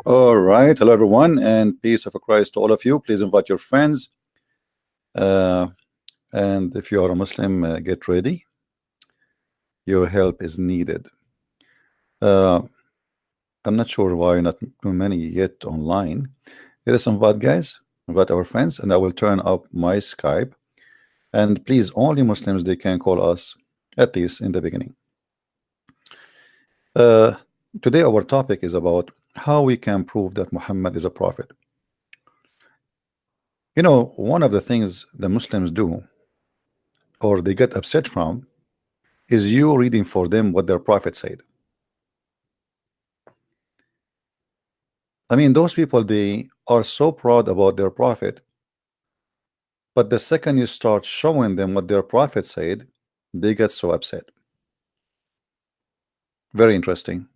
All right. Hello, everyone, and peace of Christ to all of you. Please invite your friends. Uh, and if you are a Muslim, get ready. Your help is needed. Uh, I'm not sure why not too many yet online. Let us invite guys, invite our friends, and I will turn up my Skype. And please, only Muslims they can call us, at least in the beginning. Uh, Today, our topic is about how we can prove that Muhammad is a prophet. You know, one of the things the Muslims do or they get upset from is you reading for them what their prophet said. I mean, those people, they are so proud about their prophet, but the second you start showing them what their prophet said, they get so upset. Very interesting.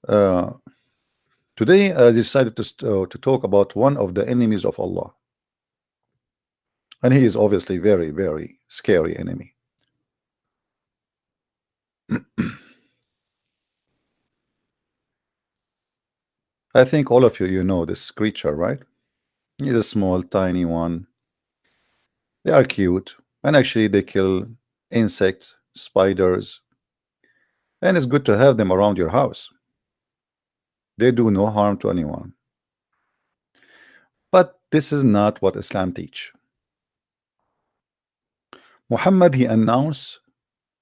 Uh, Today, I decided to talk about one of the enemies of Allah, and he is obviously very, very scary enemy. I think all of you know this creature, right? He's a small, tiny one. They are cute, and actually, they kill insects, spiders, and it's good to have them around your house. They do no harm to anyone. But this is not what Islam teach. Muhammad he announced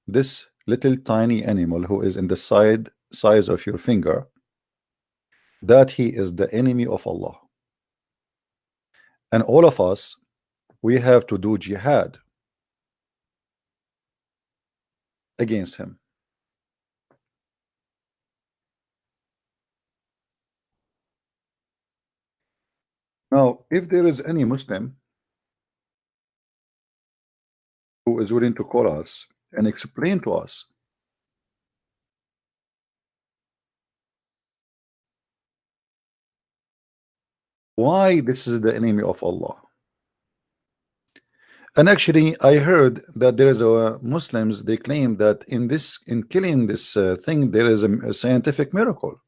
this little tiny animal who is in the size of your finger that he is the enemy of Allah. And all of us we have to do jihad against him. Now, if there is any Muslim who is willing to call us and explain to us why this is the enemy of Allah. And actually, I heard that there is a Muslims. They claim that in killing this thing, there is a scientific miracle.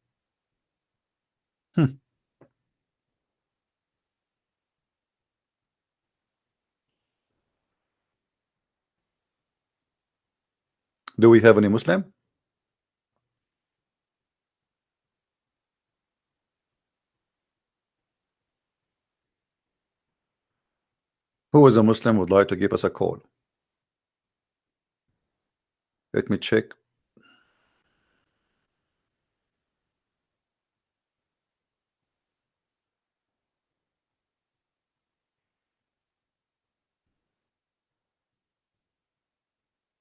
Hmm. Do we have any Muslim who is a Muslim would like to give us a call? Let me check.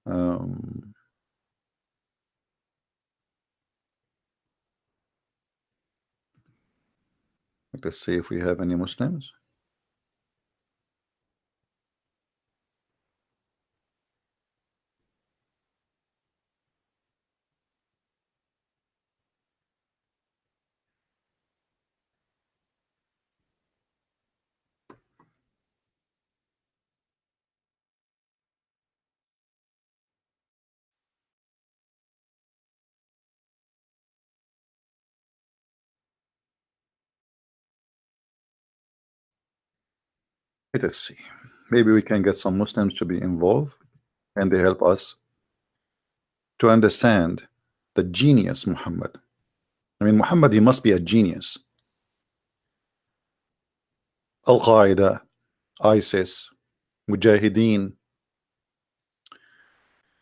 Um, let's see if we have any Muslims. Let us see. Maybe we can get some Muslims to be involved, and they help us to understand the genius Muhammad. I mean, Muhammad, he must be a genius. Al Qaeda, ISIS, Mujahideen.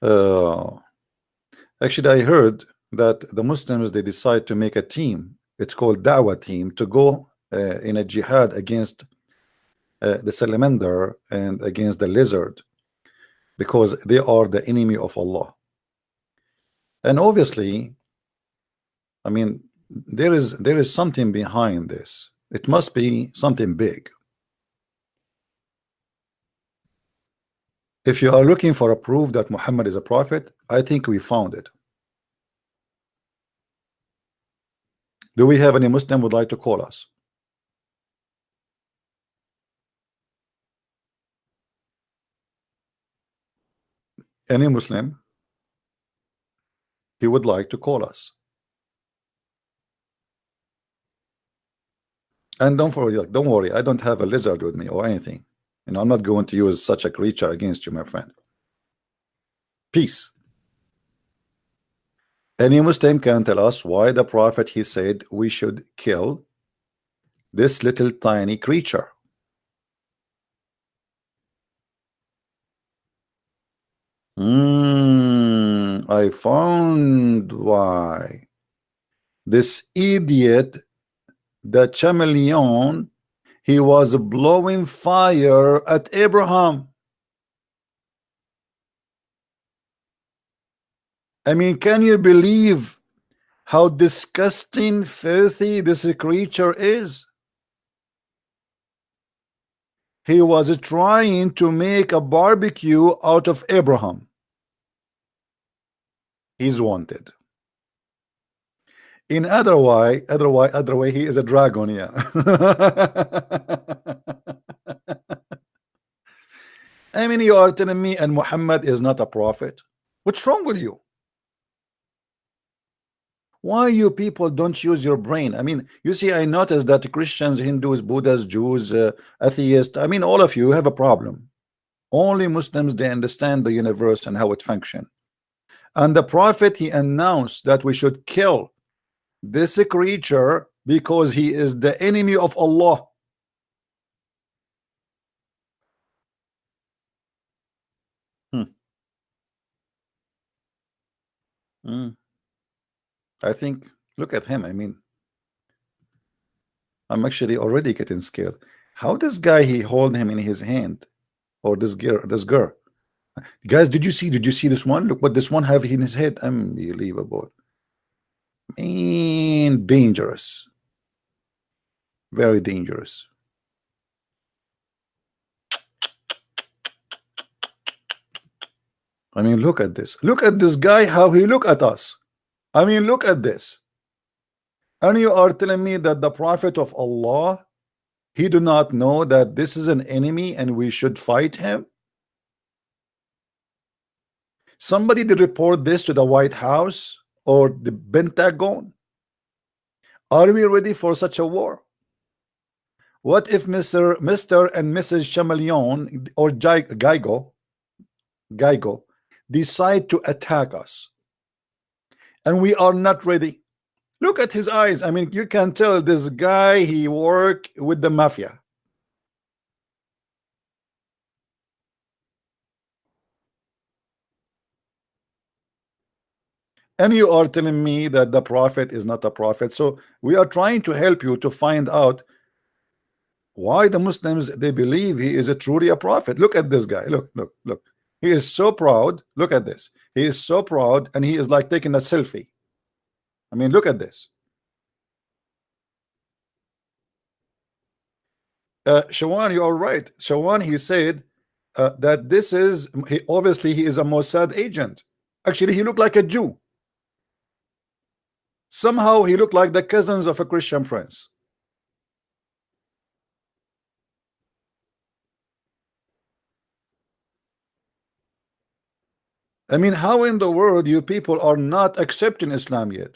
Uh, Actually, I heard that the Muslims they decide to make a team. It's called Dawah team to go in a jihad against the salamander and against the lizard because they are the enemy of Allah. And obviously, I mean, there is something behind this. It must be something big. If you are looking for a proof that Muhammad is a prophet, I think we found it. Do we have any Muslim would like to call us? Any Muslim? he would like to call us. And don't worry, I don't have a lizard with me or anything. You know, I'm not going to use such a creature against you, my friend. Peace. Any Muslim can tell us why the Prophet, he said we should kill this little tiny creature. I found why. This idiot, the chameleon, he was blowing fire at Abraham. I mean, can you believe how disgusting, filthy this creature is? He was trying to make a barbecue out of Abraham. He's wanted. In other way, he is a dragon, yeah. I mean, you are telling me and Muhammad is not a prophet? What's wrong with you? Why you people don't use your brain? I mean, you see, I noticed that Christians, Hindus, Buddhists, Jews, atheists, I mean, all of you have a problem. Only Muslims, they understand the universe and how it functions. And the Prophet, he announced that we should kill this creature because he is the enemy of Allah. I think, look at him. I mean, I'm actually already getting scared. How this guy, he hold him in his hand, or this girl. Guys, did you see this one? Look what this one have in his head. Unbelievable. Man, dangerous. Very dangerous. I mean, look at this. Look at this guy, how he look at us. I mean, look at this. And you are telling me that the Prophet of Allah, he do not know that this is an enemy and we should fight him? Somebody did report this to the White House or the Pentagon? Are we ready for such a war? What if Mr. and Mrs. Chameleon or Geigo decide to attack us and we are not ready? Look at his eyes. I mean, you can tell this guy, he work with the mafia. And you are telling me that the Prophet is not a prophet. So we are trying to help you to find out why the Muslims, they believe he is truly a prophet. Look at this guy. Look. He is so proud. Look at this. He is so proud, and he is like taking a selfie. I mean, look at this. Shawan, you are right. Shawan, he said that this is, obviously he is a Mossad agent. Actually, he looked like a Jew. Somehow he looked like the cousins of a Christian prince. I mean, how in the world you people are not accepting Islam yet?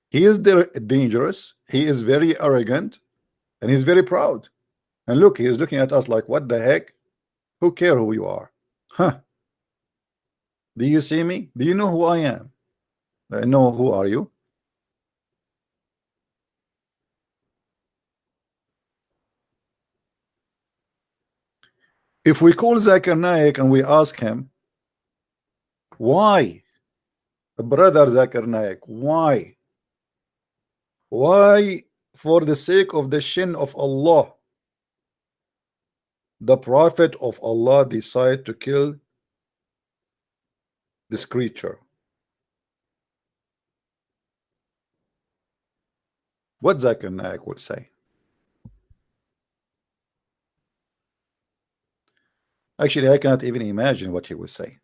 He is dangerous, he is very arrogant, and he's very proud. And look, he is looking at us like, what the heck? Who care who you are? Huh? Do you see me? Do you know who I am? I know who are you? If we call Zakir Naik and we ask him, why, brother Zakir Naik, why? Why, for the sake of the shin of Allah, the Prophet of Allah decide to kill this creature? What Zakir Naik would say? Actually, I cannot even imagine what he would say.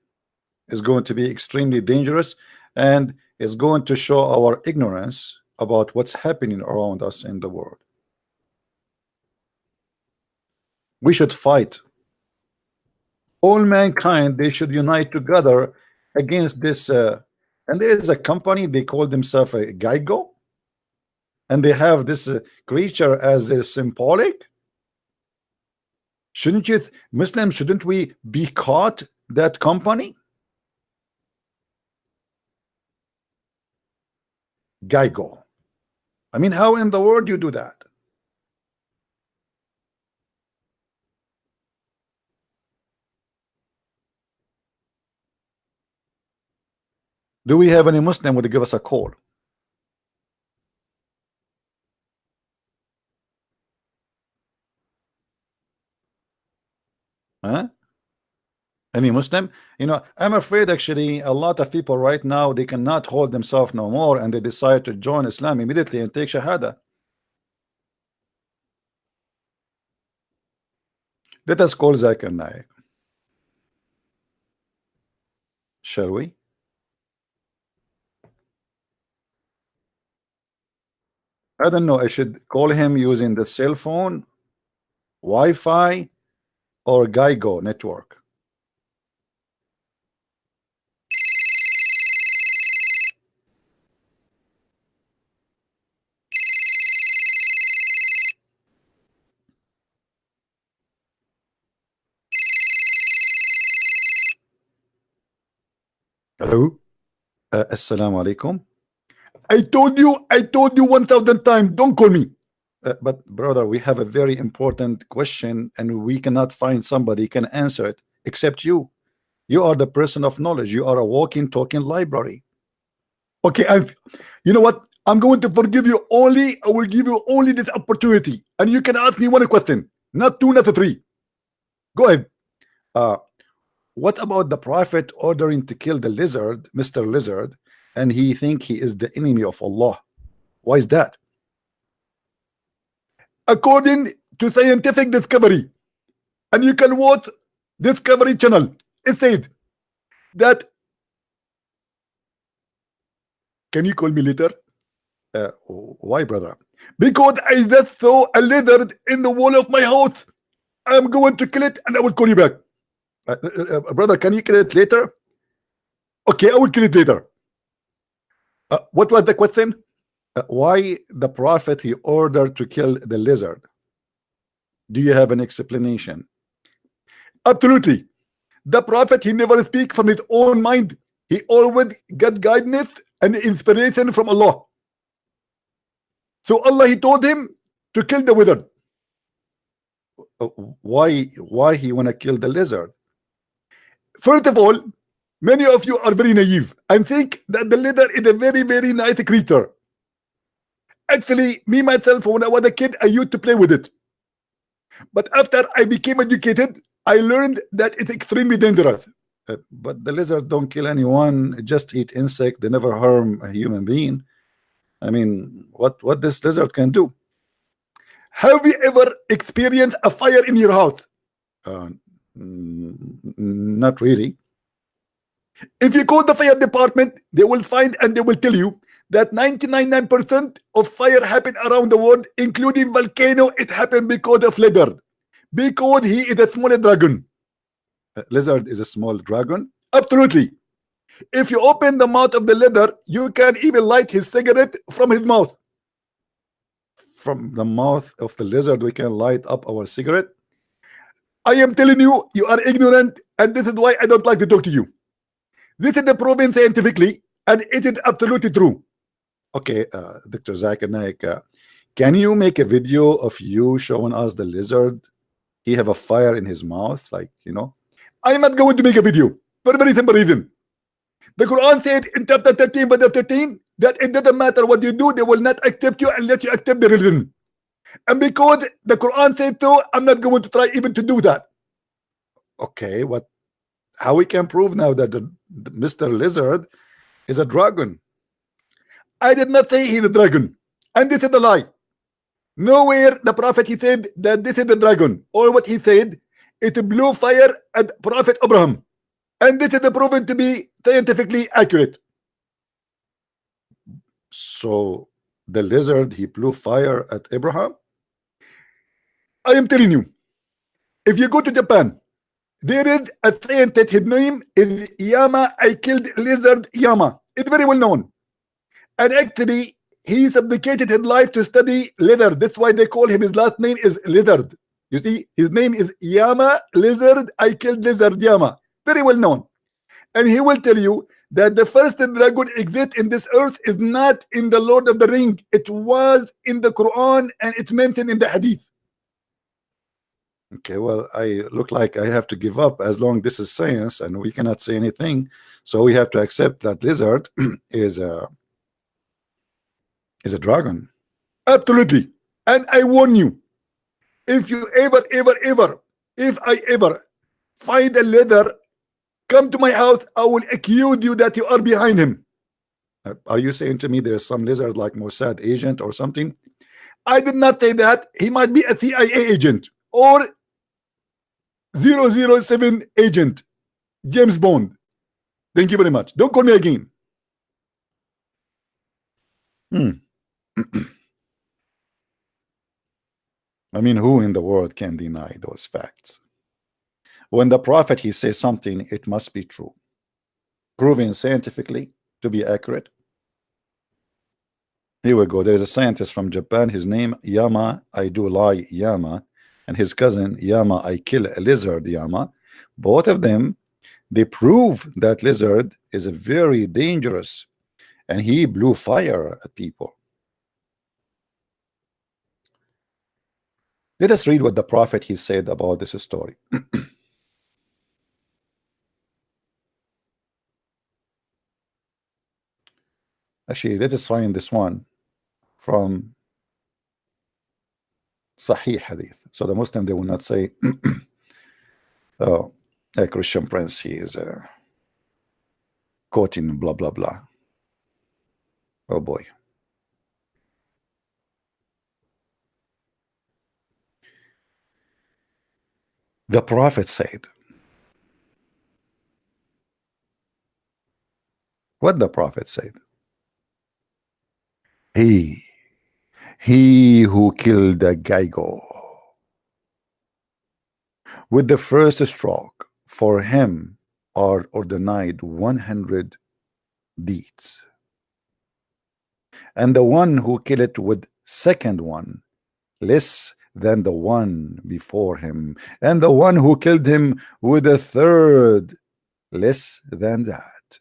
It's going to be extremely dangerous, and it's going to show our ignorance about what's happening around us in the world. We should fight. All mankind, they should unite together against this. And there is a company, they call themselves a Geico, and they have this creature as a symbolic. Shouldn't you, Muslims, shouldn't we be caught that company? Geico. I mean, how in the world you do that? Do we have any Muslim would give us a call? Huh? Any Muslim? You know, I'm afraid actually a lot of people right now, they cannot hold themselves no more, and they decide to join Islam immediately and take Shahada. Let us call Zakir Naik. Shall we? I don't know. I should call him using the cell phone, Wi-Fi, or Geico network. Hello? Assalamu alaikum. I told you 1,000 times, don't call me. But brother, we have a very important question, and we cannot find somebody can answer it except you. You are the person of knowledge. You are a walking, talking library. Okay, you know what? I'm going to forgive you only. I will give you only this opportunity, and you can ask me one question, not two, not three. Go ahead. What about the prophet ordering to kill the lizard, Mr. Lizard, and he think he is the enemy of Allah? Why is that? According to scientific discovery, and you can watch Discovery Channel, it said that. Can you call me later? Why, brother? Because I just saw a lizard in the wall of my house. I'm going to kill it, and I will call you back. Brother, can you kill it later? Okay, I will kill it later. What was the question? Why the prophet he ordered to kill the lizard? Do you have an explanation? Absolutely. The prophet, he never speak from his own mind. He always get guidance and inspiration from Allah. So Allah, he told him to kill the lizard. Why he want to kill the lizard? First of all, many of you are very naive and think that the lizard is a very, very nice creature. Actually, me myself, when I was a kid, I used to play with it. But after I became educated, I learned that it's extremely dangerous. But the lizard don't kill anyone, just eat insect. They never harm a human being. I mean, what this lizard can do? Have you ever experienced a fire in your house? Not really. If you call the fire department, they will find and they will tell you that 99% of fire happen around the world, including volcano. It happened because of lizard, because he is a small dragon. Lizard is a small dragon. Absolutely. If you open the mouth of the lizard, you can even light his cigarette from his mouth. From the mouth of the lizard, we can light up our cigarette. I am telling you, you are ignorant, and this is why I don't like to talk to you. This is the proven scientifically, and it is absolutely true. Okay, Dr. Zakir Naik, can you make a video of you showing us the lizard? He have a fire in his mouth, like, you know. I am not going to make a video for a very simple reason. The Quran said in chapter 13, verse 13, that it doesn't matter what you do, they will not accept you unless you accept the religion. And because the Quran said so, I'm not going to try even to do that. Okay, how we can prove now that the Mr. Lizard is a dragon? I did not say he's a dragon, and this is a lie. Nowhere the prophet he said that this is the dragon. Or what he said, it blew fire at Prophet Abraham, and this is proven to be scientifically accurate. So the lizard, he blew fire at Abraham. I am telling you, if you go to Japan, There is a scientist, his name is Yama. I killed lizard Yama. It's very well known. And actually, he supplicated his life to study lizard. That's why they call him, his last name is Lizard. You see, his name is Yama Lizard. I killed lizard Yama. Very well known. And he will tell you that the first dragon exist in this earth is not in the Lord of the Ring. It was in the Quran and it's mentioned in the Hadith. Okay, well, I look like I have to give up as long this is science and we cannot say anything. So we have to accept that lizard is a dragon. Absolutely. And I warn you, if you ever, if I ever find a leather, come to my house, I will accuse you that you are behind him. Are you saying to me there's some lizard like Mossad agent or something? I did not say that. He might be a CIA agent or 007 agent, James Bond. Thank you very much. Don't call me again. I mean, who in the world can deny those facts? When the prophet he says something, it must be true, proven scientifically to be accurate. Here we go. There is a scientist from Japan. His name Yama I do lie Yama, and his cousin Yama I kill a lizard Yama. Both of them, they prove that lizard is a very dangerous, and he blew fire at people. Let us read what the prophet he said about this story. Actually, let us find this one from Sahih Hadith. So the Muslim, they will not say, oh, a Christian prince, he is quoting blah, blah, blah. Oh boy. The prophet said, what the prophet said? He who killed the Geigo with the first stroke, for him are ordained 100 deeds. And the one who killed it with second one, less than the one before him. And the one who killed him with a third, less than that.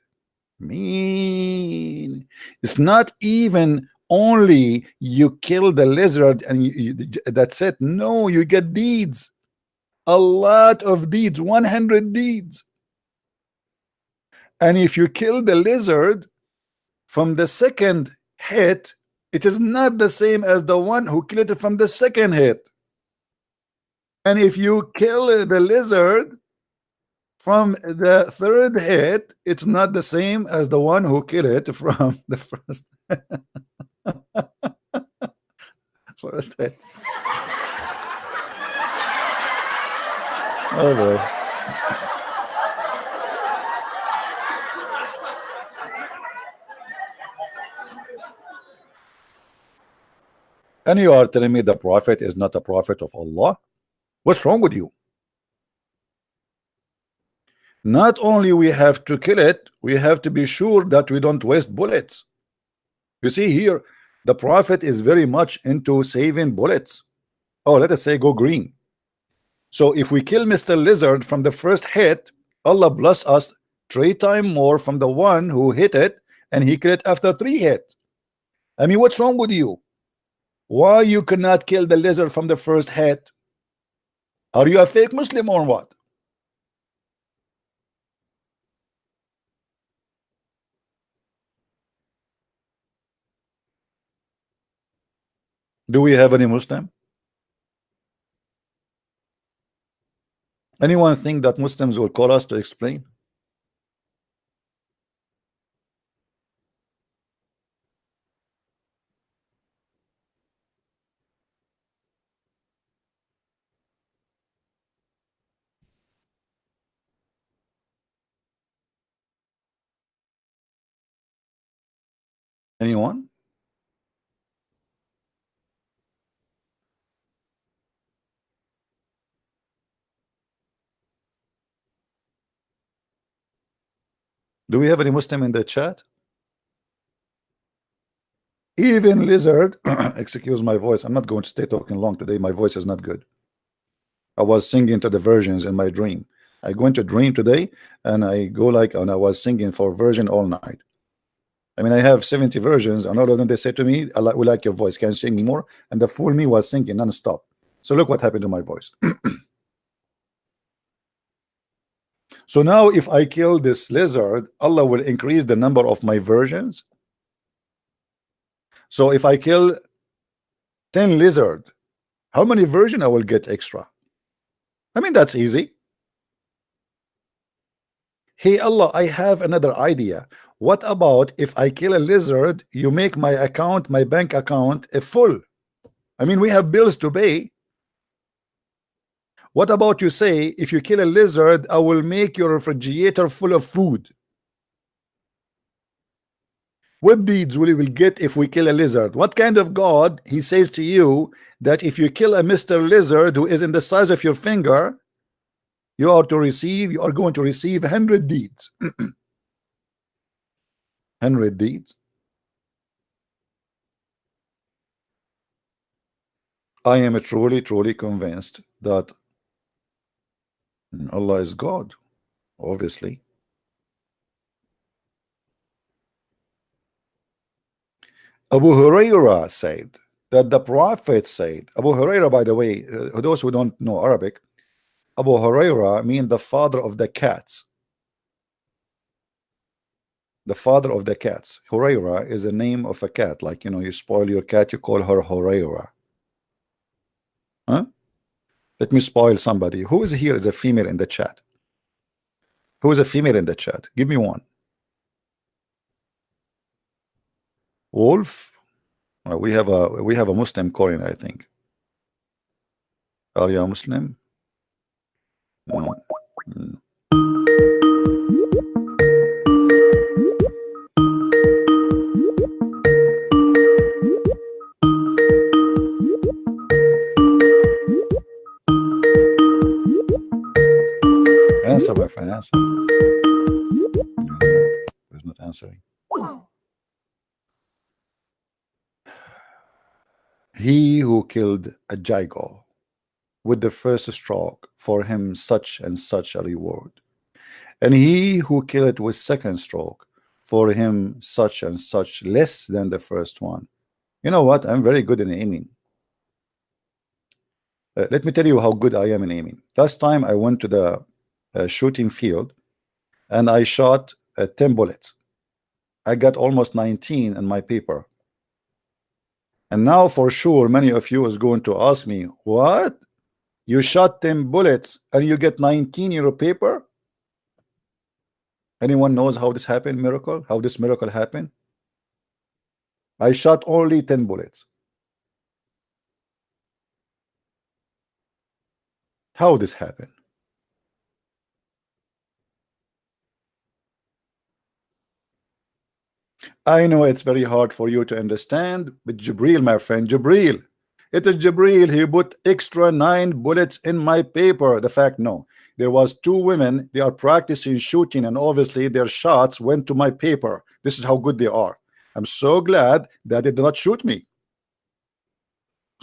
Mean, it's not even only you kill the lizard and that's it. No, you get deeds, a lot of deeds, 100 deeds. And if you kill the lizard from the second hit, it is not the same as the one who killed it from the second hit. And if you kill the lizard from the third hit, it's not the same as the one who killed it from the first first hit. Oh boy. And you are telling me the prophet is not a prophet of Allah? What's wrong with you? Not only we have to kill it, we have to be sure that we don't waste bullets. You see here, the prophet is very much into saving bullets. Oh, let us say go green. So if we kill Mr. Lizard from the first hit, Allah bless us 3 times more from the one who hit it, and he killed it after 3 hits. I mean, what's wrong with you? Why you cannot kill the lizard from the first hit? Are you a fake Muslim or what? Do we have any Muslim? Anyone think that Muslims will call us to explain? Anyone? Do we have any Muslim in the chat? Even lizard, excuse my voice, I'm not going to stay talking long today. My voice is not good. I was singing to the versions in my dream. I go into dream today and I go like, and I was singing for version all night. I mean, I have 70 versions, and all of them they say to me, we like your voice, can you sing more? And the fool me was singing non-stop. So look what happened to my voice. So now if I kill this lizard, Allah will increase the number of my versions. So if I kill 10 lizard, how many version I will get extra? I mean, that's easy. Hey Allah, I have another idea. What about if I kill a lizard, you make my account, my bank account, a full? I mean, we have bills to pay. What about you say, if you kill a lizard, I will make your refrigerator full of food? What deeds will we get if we kill a lizard? What kind of God he says to you that if you kill a Mr. Lizard who is in the size of your finger, you are going to receive 100 deeds. 100 deeds. I am truly convinced that Allah is God, obviously. Abu Huraira said that the Prophet said, Abu Huraira, by the way, those who don't know Arabic, Abu Huraira means the father of the cats. The father of the cats. Huraira is a name of a cat. Like, you know, you spoil your cat, you call her Huraira. Huh? Let me spoil somebody. Who is here is a female in the chat? Who is a female in the chat? Give me one. Wolf. We have a Muslim Korean, I think. Are you a Muslim? Mm. Mm. Answer, my friend, answer. No, he's not answering. He who killed a jago with the first stroke, for him such and such a reward, and he who killed it with second stroke, for him such and such less than the first one. You know what? I'm very good in aiming. Let me tell you how good I am in aiming. Last time I went to the shooting field and I shot 10 bullets. I got almost 19 in my paper. And now for sure many of you is going to ask me, what? You shot 10 bullets and you get 19 in your paper? Anyone knows how this happened, miracle? How this miracle happened? I shot only 10 bullets. How this happened? I know it's very hard for you to understand, but Jibril, my friend, Jibril, it is Jibril. He put extra 9 bullets in my paper. The fact, no, there was 2 women. They are practicing shooting, and obviously their shots went to my paper. This is how good they are. I'm so glad that they did not shoot me.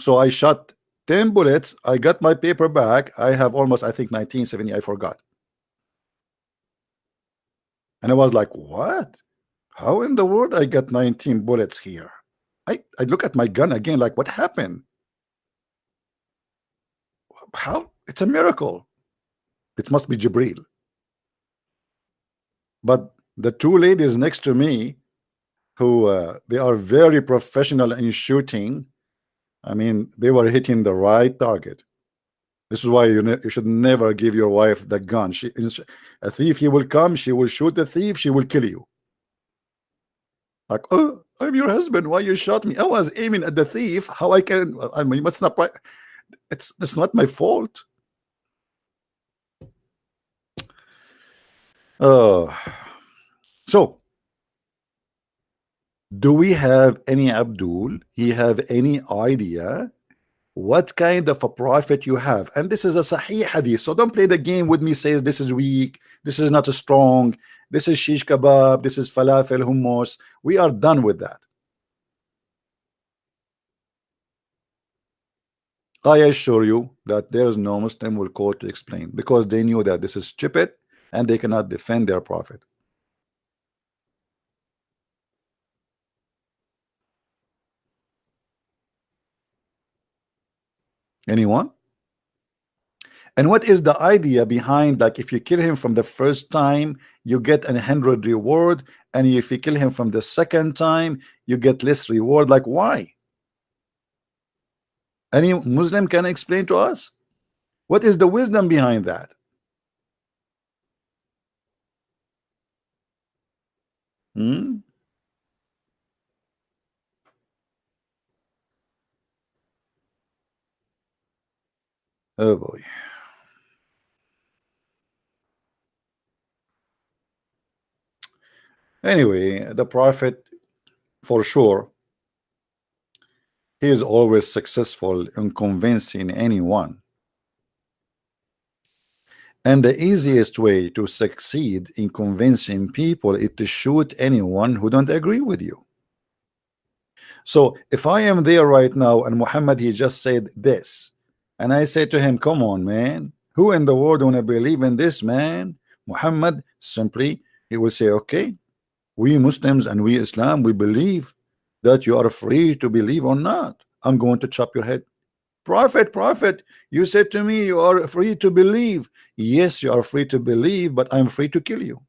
So I shot 10 bullets. I got my paper back. I have almost, I think, 1970. I forgot. And I was like, what? How in the world I got 19 bullets here? I look at my gun again, like, what happened? How? It's a miracle. It must be Jibril. But the 2 ladies next to me, who they are very professional in shooting. I mean, they were hitting the right target. This is why you should never give your wife the gun. A thief, he will come, she will shoot the thief, she will kill you. Like, oh, I'm your husband, why you shot me? I was aiming at the thief. How I can? I mean, it's not right. It's not my fault. So do we have any Abdul? He have any idea what kind of a prophet you have. And this is a sahih hadith, so don't play the game with me, says this is weak, this is not strong, this is shish kebab, this is falafel hummus. We are done with that. I assure you that there is no Muslim will call to explain, because they knew that this is stupid and they cannot defend their prophet. Anyone? And what is the idea behind, like, if you kill him from the first time you get 100 reward, and if you kill him from the second time you get less reward? Like, why? Any Muslim can explain to us what is the wisdom behind that? Hmm? Oh boy. Anyway, the prophet, for sure, he is always successful in convincing anyone. And the easiest way to succeed in convincing people is to shoot anyone who don't agree with you. So if I am there right now and Muhammad, he just said this, and I say to him, come on, man, who in the world wanna believe in this, man? Muhammad simply, he will say, okay, we Muslims and we Islam, we believe that you are free to believe or not. I'm going to chop your head. Prophet, you said to me you are free to believe. Yes, you are free to believe, but I'm free to kill you.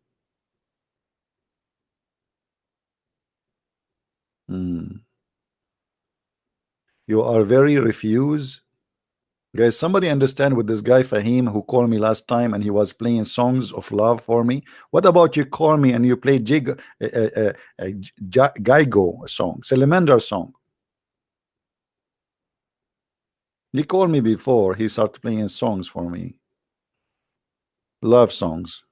You are very refuse. Guys, somebody understand with this guy Fahim who called me last time and he was playing songs of love for me. What about you call me and you play Gaigo song, Salamander song? He called me before, he started playing songs for me. Love songs.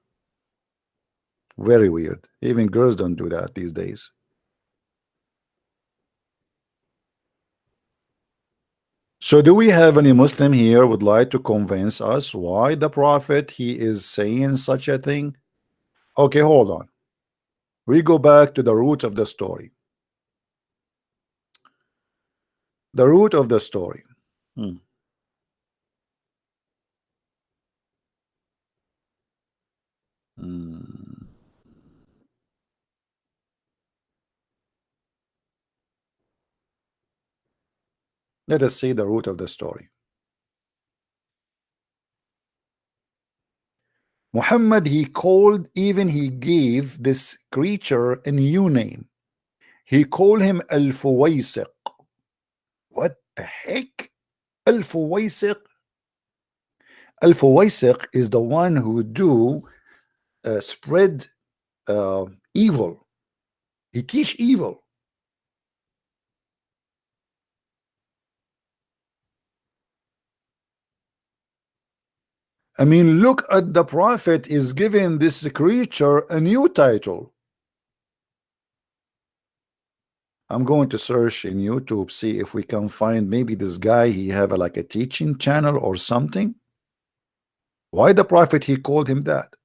Very weird. Even girls don't do that these days. So do we have any Muslim here would like to convince us why the prophet he is saying such a thing? Okay, hold on. We go back to the root of the story. The root of the story. Let us see the root of the story. Muhammad, he called, even he gave this creature a new name. He called him Al-Fuwaysiq. What the heck? Al-Fuwaysiq? Al-Fuwaysiq is the one who do spread evil. He teach evil. I mean, look at the prophet is giving this creature a new title. I'm going to search in YouTube, see if we can find maybe this guy, he have like a teaching channel or something. Why the prophet he called him that?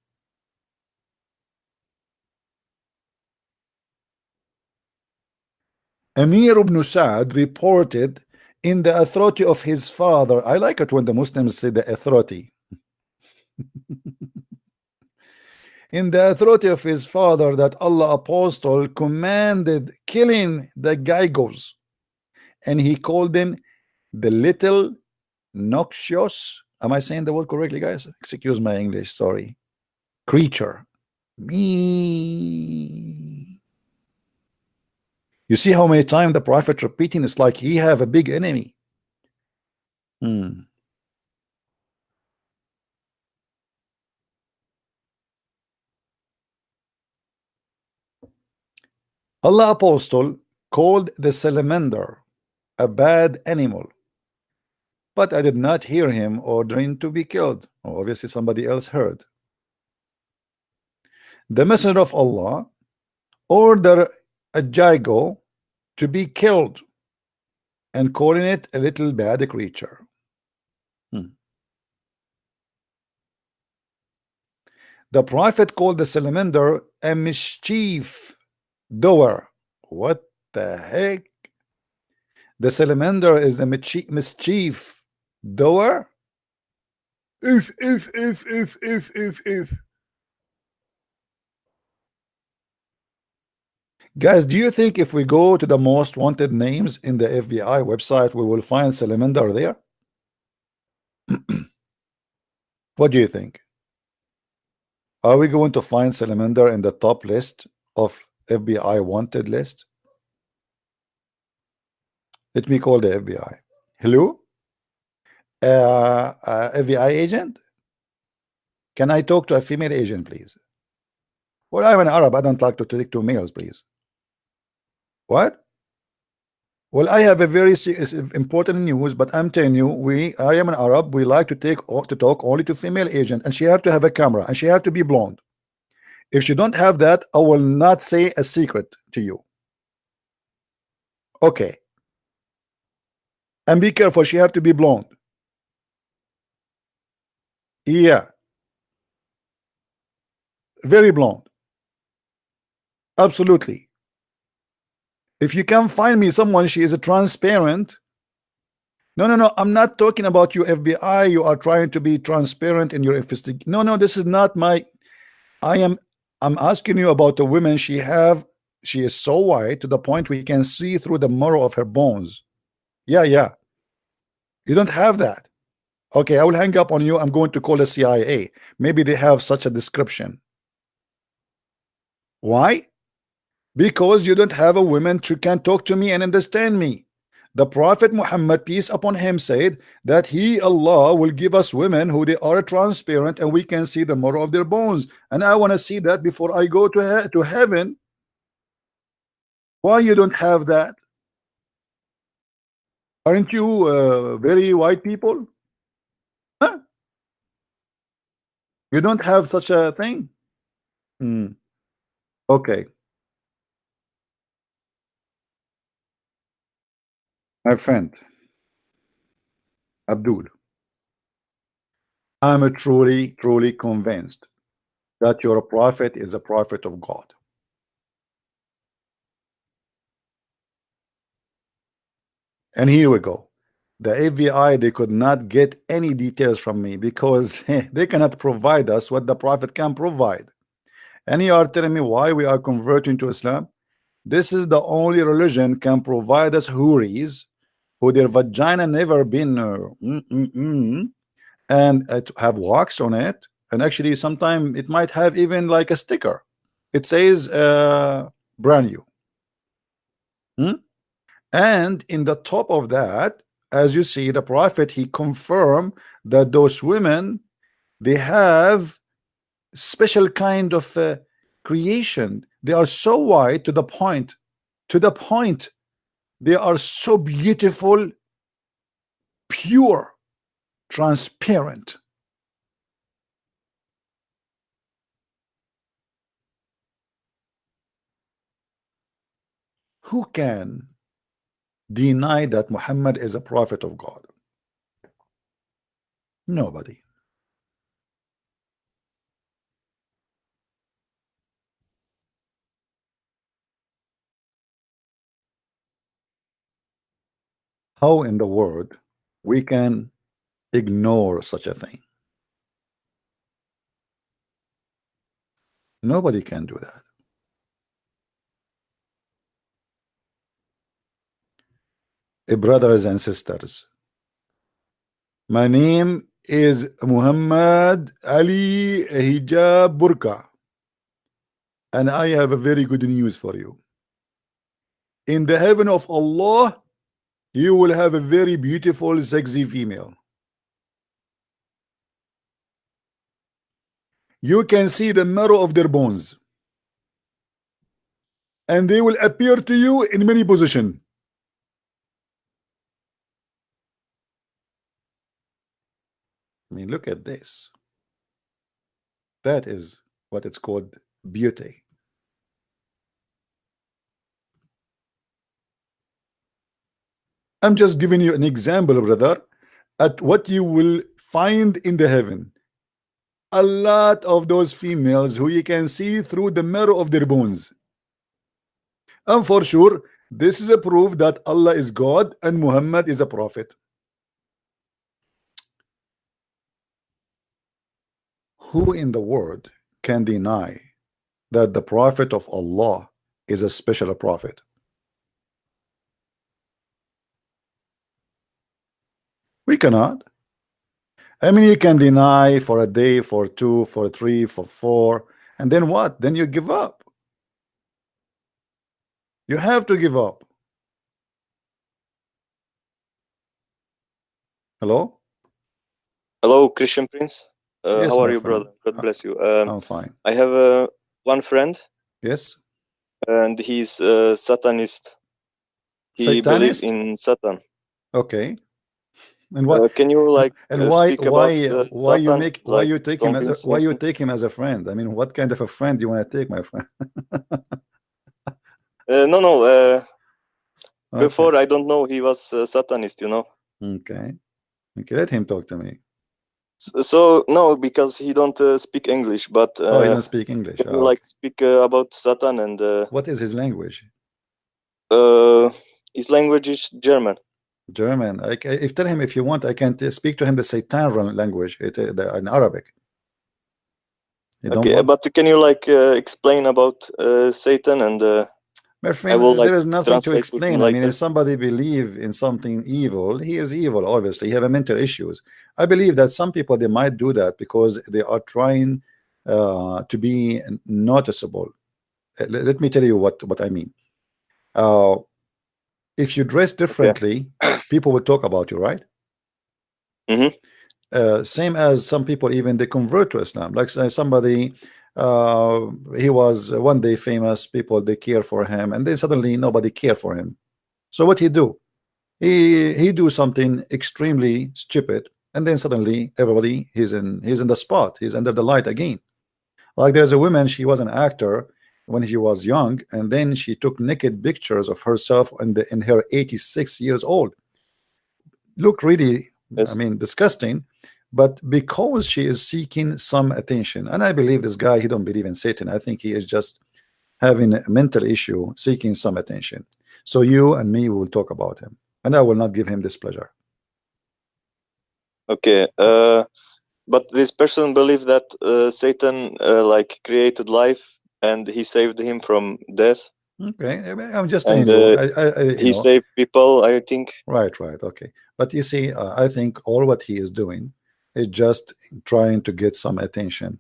Amir ibn Sa'd reported in the authority of his father. I like it when the Muslims say the authority. In the authority of his father that Allah apostle commanded killing the Gaigos, and he called them the little noxious. Am I saying the word correctly, guys? Excuse my English, sorry. Creature. Me. You see how many times the prophet repeating? It's like he have a big enemy. Allah apostle called the salamander a bad animal, but I did not hear him ordering to be killed. Oh, obviously somebody else heard. The messenger of Allah ordered a jago to be killed, and calling it a little bad creature. The Prophet called the salamander a mischief doer. What the heck? The salamander is a mischief doer? If. Guys, do you think if we go to the most wanted names in the FBI website, we will find salamander there? What do you think? Are we going to find salamander in the top list of FBI wanted list? Let me call the FBI. Hello? FBI agent? Can I talk to a female agent, please? Well, I'm an Arab. I don't like to talk to males, please. What? Well, I have a very important news, but I'm telling you, I am an Arab. We like to talk only to female agent, and she have to have a camera, and she have to be blonde. If she don't have that, I will not say a secret to you. Okay. And be careful, she have to be blonde. Yeah. Very blonde. Absolutely. If you can find me someone, she is a transparent. No. I'm not talking about you, FBI. You are trying to be transparent in your investigation. No. This is not my. I'm asking you about the women she have. She is so white to the point we can see through the marrow of her bones. Yeah. You don't have that. Okay, I will hang up on you. I'm going to call the CIA. Maybe they have such a description. Why? Because you don't have a woman who can talk to me and understand me. The Prophet Muhammad, peace upon him, said that he, Allah, will give us women who they are transparent and we can see the marrow of their bones. And I want to see that before I go to heaven. Why you don't have that? Aren't you very white people? Huh? You don't have such a thing? Okay. My friend, Abdul, I'm truly convinced that your prophet is a prophet of God. And here we go. The FBI, they could not get any details from me because they cannot provide us what the prophet can provide. And you are telling me why we are converting to Islam? This is the only religion can provide us houris who their vagina never been and it have wax on it, and actually sometimes it might have even like a sticker. It says brand new. And in the top of that, as you see, the prophet, he confirmed that those women, they have special kind of creation. They are so white to the point they are so beautiful, pure, transparent. Who can deny that Muhammad is a prophet of God? Nobody. How in the world we can ignore such a thing? Nobody can do that. Brothers and sisters, my name is Muhammad Ali Hijab Burka, and I have a very good news for you. In the heaven of Allah, you will have a very beautiful, sexy female. You can see the marrow of their bones, and they will appear to you in many positions. I mean, look at this. That is what it's called beauty. I'm just giving you an example, brother, at what you will find in the heaven. A lot of those females who you can see through the marrow of their bones. And for sure, this is a proof that Allah is God and Muhammad is a prophet. Who in the world can deny that the prophet of Allah is a special prophet? We cannot. I mean, you can deny for a day, for two, for three, for four, and then what? Then you give up. You have to give up. Hello? Hello, Christian Prince. Yes, How are my you, friend. brother? God bless you. I'm fine. I have one friend, Yes? and he's Satanist. He believes Satanist? in Satan. Okay. And what? Can you like And speak about why you Satan? make why Like you take him as a convince him? as a friend? I mean, what kind of a friend do you want to take, my friend? No. Okay. Before I don't know he was Satanist. You know. Okay. Okay. Let him talk to me. So no, because he don't speak English. But Oh, he doesn't speak English. can you Oh, like okay. speak about Satan and What is his language? his language is German. German. If tell him if you want, I can speak to him the Satan language, in Arabic. You don't Okay, want? but can you like explain about Satan and My I friend, will like there is nothing to translate with him explain. I mean, later. if somebody believe in something evil, he is evil. Obviously, he have a mental issues. I believe that some people they might do that because they are trying to be noticeable. Let me tell you what I mean. Uh, if you dress Okay. differently, people will talk about you, right? Mm-hmm. Same as some people even they convert to Islam. Like somebody, he was one day famous. People they care for him, and then suddenly nobody care for him. So what he do? He do something extremely stupid, and then suddenly everybody he's in the spot. He's under the light again. Like there's a woman. She was an actor when she was young, and then she took naked pictures of herself in her 86 years old. Look really, I Yes. mean, disgusting. But because she is seeking some attention, and I believe this guy, he don't believe in Satan. I think he is just having a mental issue, seeking some attention. So you and me will talk about him, and I will not give him this pleasure. Okay. But this person believed that Satan like created life and he saved him from death, Okay, I'm just telling and you, you he know, saved people, I think. right, okay. But you see, I think all what he is doing is just trying to get some attention.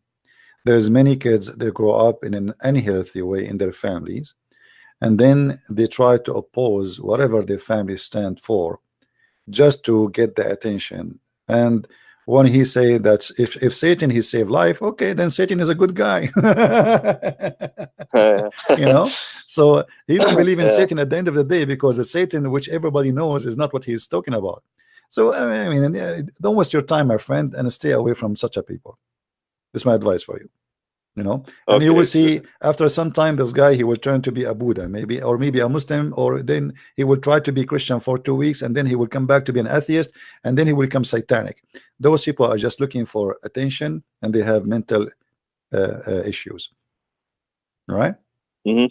There's many kids they grow up in an unhealthy way in their families, and then they try to oppose whatever their family stand for just to get the attention. And when he say that if Satan he saved life, okay, then Satan is a good guy. You know, so he don't believe in Yeah. Satan at the end of the day, because the Satan which everybody knows is not what he's talking about. So I mean, don't waste your time, my friend, and stay away from such a people. This is my advice for you. You know, and you will Okay. see after some time this guy he will turn to be a Buddha, maybe, or maybe a Muslim, or then he will try to be Christian for 2 weeks, and then he will come back to be an atheist, and then he will become satanic. Those people are just looking for attention, and they have mental issues. All right. Mm-hmm.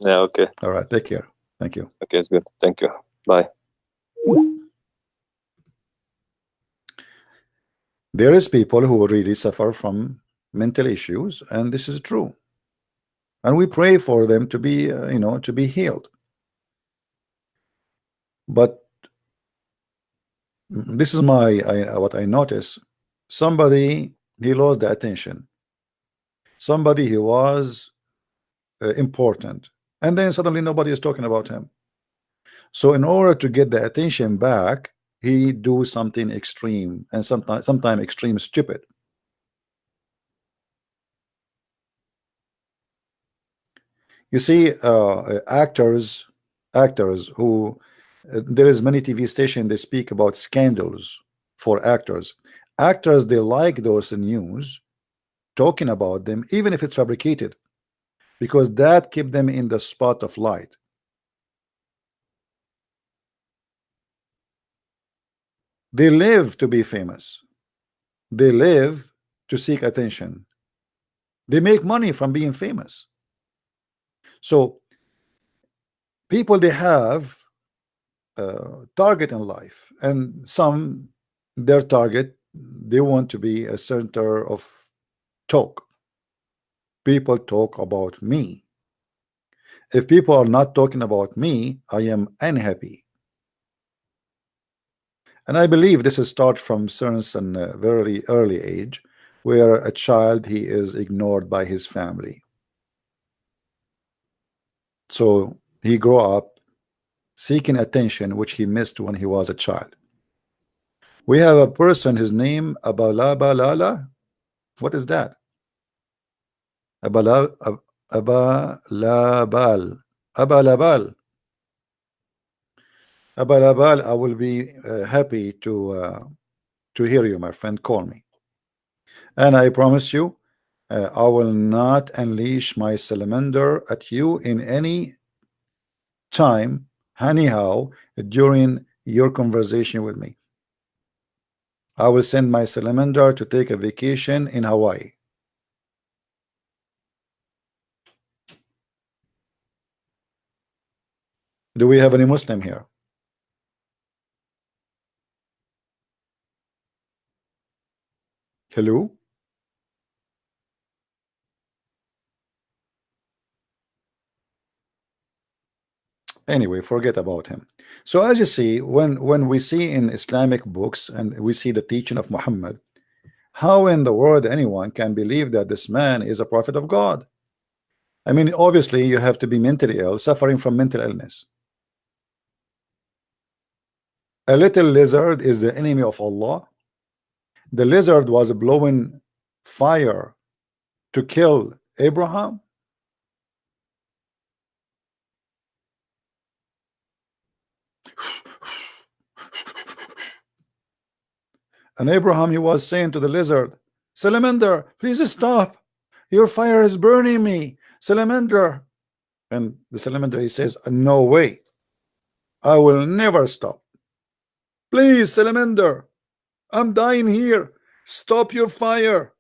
Yeah. Okay. All right, take care. Thank you. Okay, it's good. Thank you. Bye. There is people who really suffer from mental issues, and this is true, and we pray for them to be to be healed. But this is what I notice. Somebody he lost the attention. Somebody he was important, and then suddenly nobody is talking about him. So in order to get the attention back, he do something extreme, and sometimes extreme stupid. You see, actors who there is many TV stations they speak about scandals for actors. Actors they like those news talking about them, even if it's fabricated, because that keep them in the spot of light. They live to be famous. They live to seek attention. They make money from being famous. So people, they have target in life, and some, their target, they want to be a center of talk. People talk about me. If people are not talking about me, I am unhappy. And I believe this is start from certain very early age, where a child, he is ignored by his family. So he grow up seeking attention, which he missed when he was a child. We have a person, his name Abalabalala. What is that? Abala, Abalabal. Abalabal. Abalabal, I will be happy to hear you, my friend. Call me. And I promise you, I will not unleash my salamander at you in any time, anyhow, during your conversation with me. I will send my salamander to take a vacation in Hawaii. Do we have any Muslim here? Hello? Anyway, forget about him. So as you see, when we see in Islamic books and we see the teaching of Muhammad, how in the world anyone can believe that this man is a prophet of God? I mean, obviously you have to be mentally ill, suffering from mental illness. A little lizard is the enemy of Allah. The lizard was blowing fire to kill Abraham. And Abraham, he was saying to the lizard, Salamander, please stop. Your fire is burning me. Salamander. And the salamander, he says, no way. I will never stop. Please, salamander, I'm dying here. Stop your fire.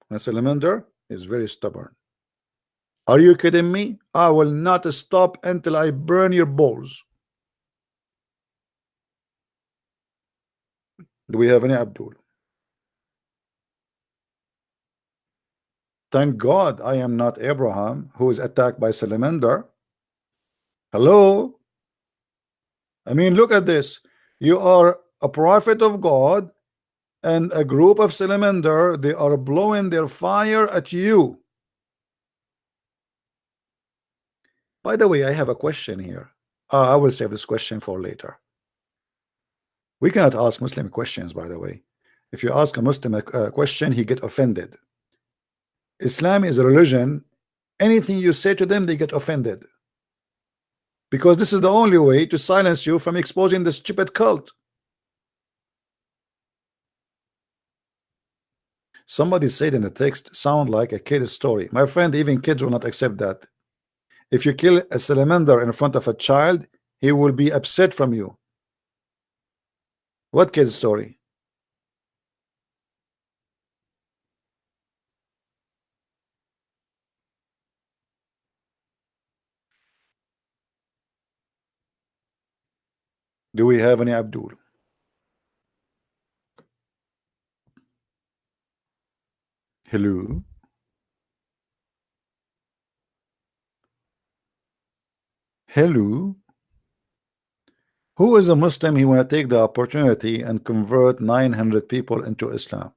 And salamander is very stubborn. Are you kidding me? I will not stop until I burn your balls. Do we have any Abdul? Thank God I am not Abraham, who is attacked by salamander. Hello? I mean, look at this. You are a prophet of God, and a group of salamander, they are blowing their fire at you. By the way, I have a question here. I will save this question for later. We cannot ask Muslim questions, by the way. If you ask a Muslim a question, he get offended. Islam is a religion. Anything you say to them, they get offended. Because this is the only way to silence you from exposing the stupid cult. Somebody said in the text, sound like a kid's story. My friend, even kids will not accept that. If you kill a salamander in front of a child, he will be upset from you. What kid's story? Do we have any Abdul? Hello? Hello? Who is a Muslim? He want to take the opportunity and convert 900 people into Islam.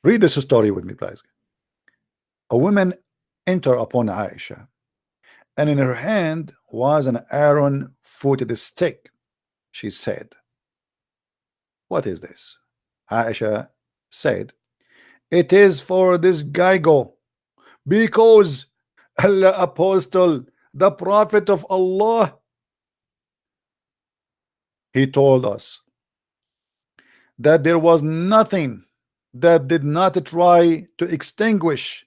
Read this story with me, please. A woman entered upon Aisha, and in her hand was an iron-footed stick. She said, what is this? Aisha said, it is for this Gaigo, because Allah Apostle, the Prophet of Allah, he told us that there was nothing that did not try to extinguish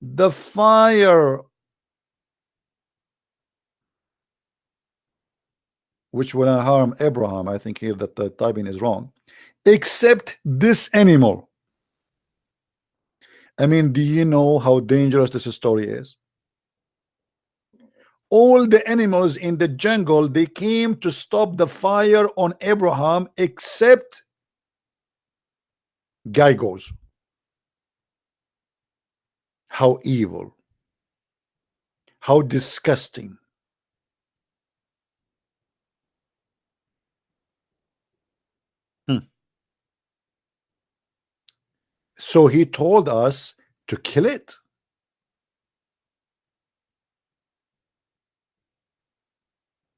the fire which will harm Abraham. I think here that the typing is wrong. Except this animal. I mean, do you know how dangerous this story is? All the animals in the jungle, they came to stop the fire on Abraham, except guy goes. How evil, how disgusting. So he told us to kill it.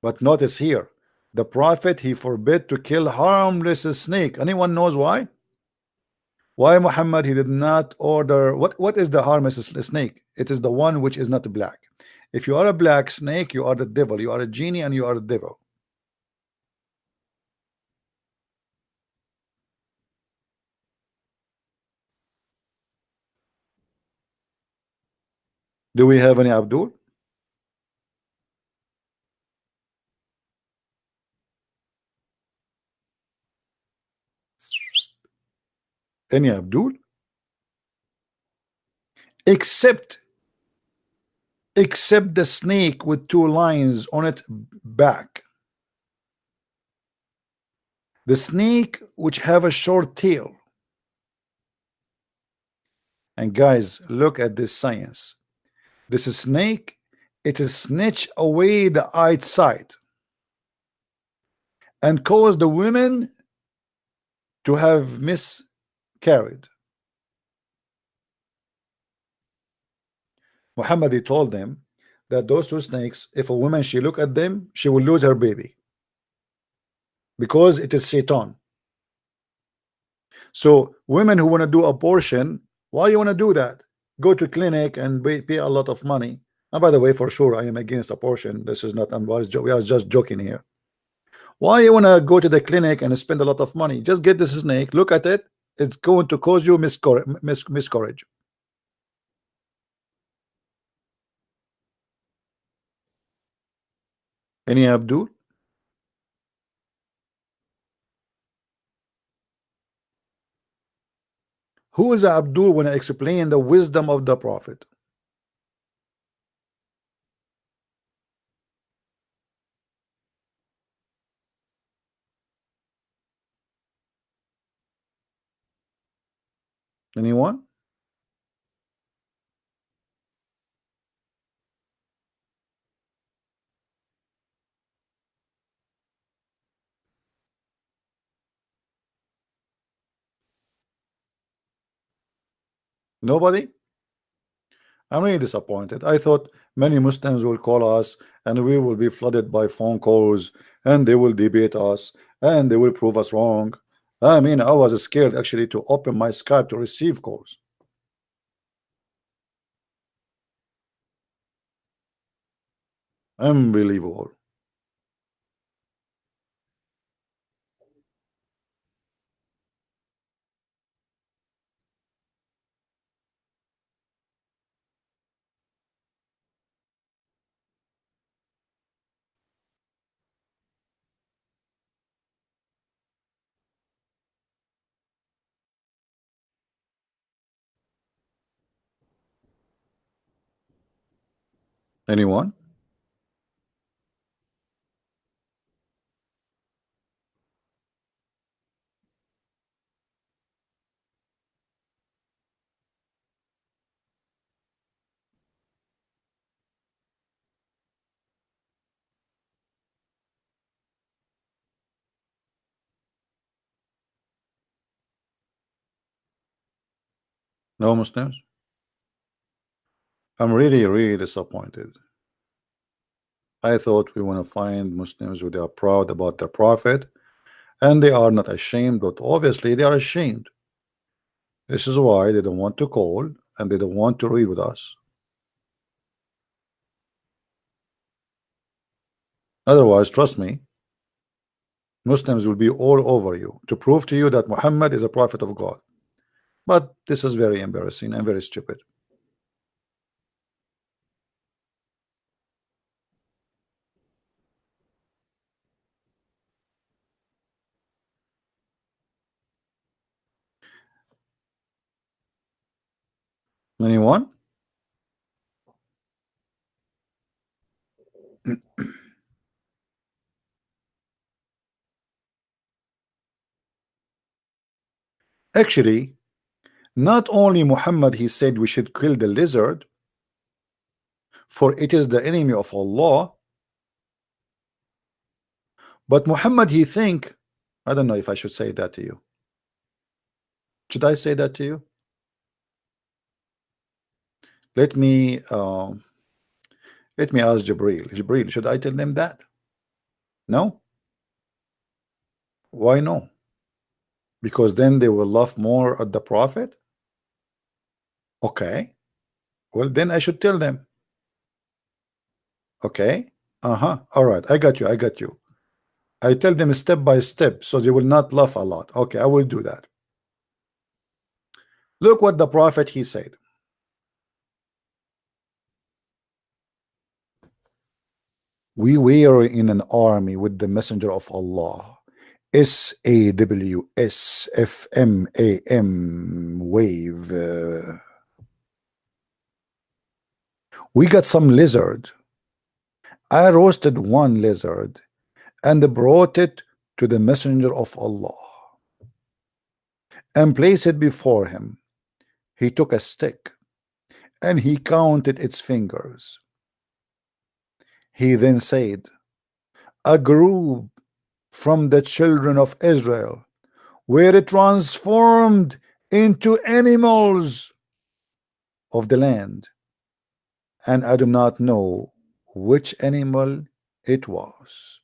But notice here, the prophet, he forbid to kill harmless snake. Anyone knows why? Why Muhammad, he did not order, what is the harmless snake? It is the one which is not black. If you are a black snake, you are the devil. You are a genie and you are the devil. Do we have any Abdul? Any Abdul? Except the snake with two lines on it back. The snake which have a short tail. And guys, look at this science. This snake, it is snatch away the eyesight and cause the women to have miscarried. Muhammad, he told them that those two snakes, if a woman she look at them, she will lose her baby because it is Satan. So women who want to do abortion, why you want to do that? Go to clinic and pay a lot of money. And by the way, for sure, I am against abortion. This is not unwise. We are just joking here. Why you want to go to the clinic and spend a lot of money? Just get this snake, look at it. It's going to cause you miscarriage. Any Abdul? Who is Abdul when I explain the wisdom of the Prophet? Anyone? Nobody? I'm really disappointed. I thought many Muslims will call us and we will be flooded by phone calls and they will debate us and they will prove us wrong. I mean, I was scared actually to open my Skype to receive calls. Unbelievable. Anyone? No Muslims? I'm really disappointed. I thought we want to find Muslims who they are proud about their Prophet and they are not ashamed, but obviously they are ashamed. This is why they don't want to call and they don't want to read with us. Otherwise, trust me, Muslims will be all over you to prove to you that Muhammad is a prophet of God. But this is very embarrassing and very stupid. Anyone? Actually, not only Muhammad he said we should kill the lizard, for it is the enemy of Allah, but Muhammad he think, I don't know if I should say that to you. Should I say that to you? Let me ask Jibril. Jibril, should I tell them that? No? Why no? Because then they will laugh more at the Prophet? Okay. Well, then I should tell them. Okay. All right. I got you. I got you. I tell them step by step so they will not laugh a lot. Okay, I will do that. Look what the Prophet he said. We were in an army with the messenger of Allah. SAWSFMAM wave. We got some lizard. I roasted one lizard and brought it to the messenger of Allah and placed it before him. He took a stick and he counted its fingers. He then said, a group from the children of Israel were transformed into animals of the land, and I do not know which animal it was,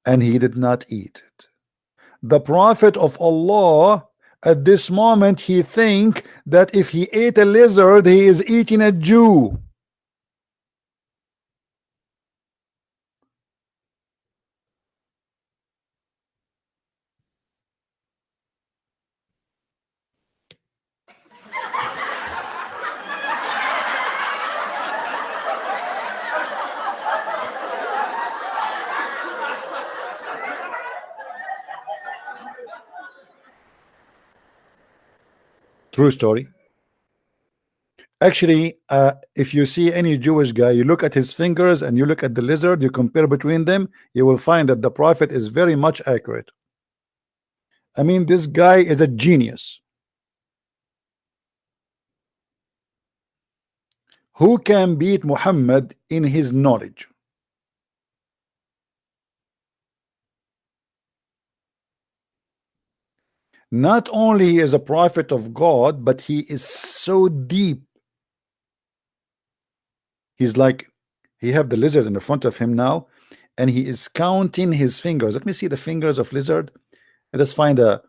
and he did not eat it. The Prophet of Allah at this moment he think that if he ate a lizard he is eating a Jew. True story. Actually, if you see any Jewish guy, you look at his fingers and you look at the lizard, you compare between them, you will find that the Prophet is very much accurate. I mean, this guy is a genius. Who can beat Muhammad in his knowledge? Not only he is a prophet of God, but he is so deep. He's like, he have the lizard in the front of him now, and he is counting his fingers. Let me see the fingers of lizard. Let's find a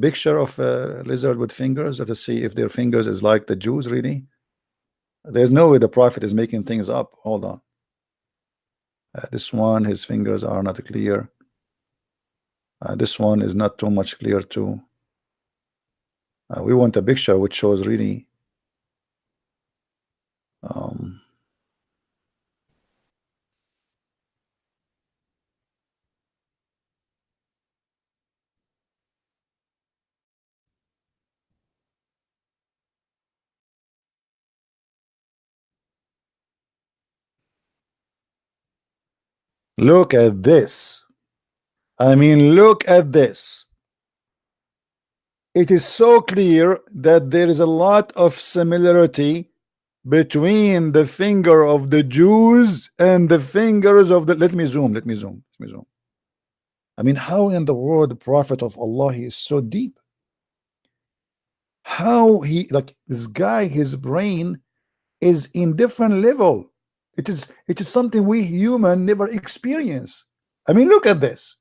picture of a lizard with fingers. Let us see if their fingers is like the Jews really. There's no way the Prophet is making things up. Hold on. This one, his fingers are not clear. This one is not too much clear too. We want a picture which shows really look at this. I mean, look at this. It is so clear that there is a lot of similarity between the finger of the Jews and the fingers of the, let me zoom. I mean, how in the world the Prophet of Allah he is so deep? How he, like this guy, his brain is in different level. It is something we human never experience. I mean, look at this.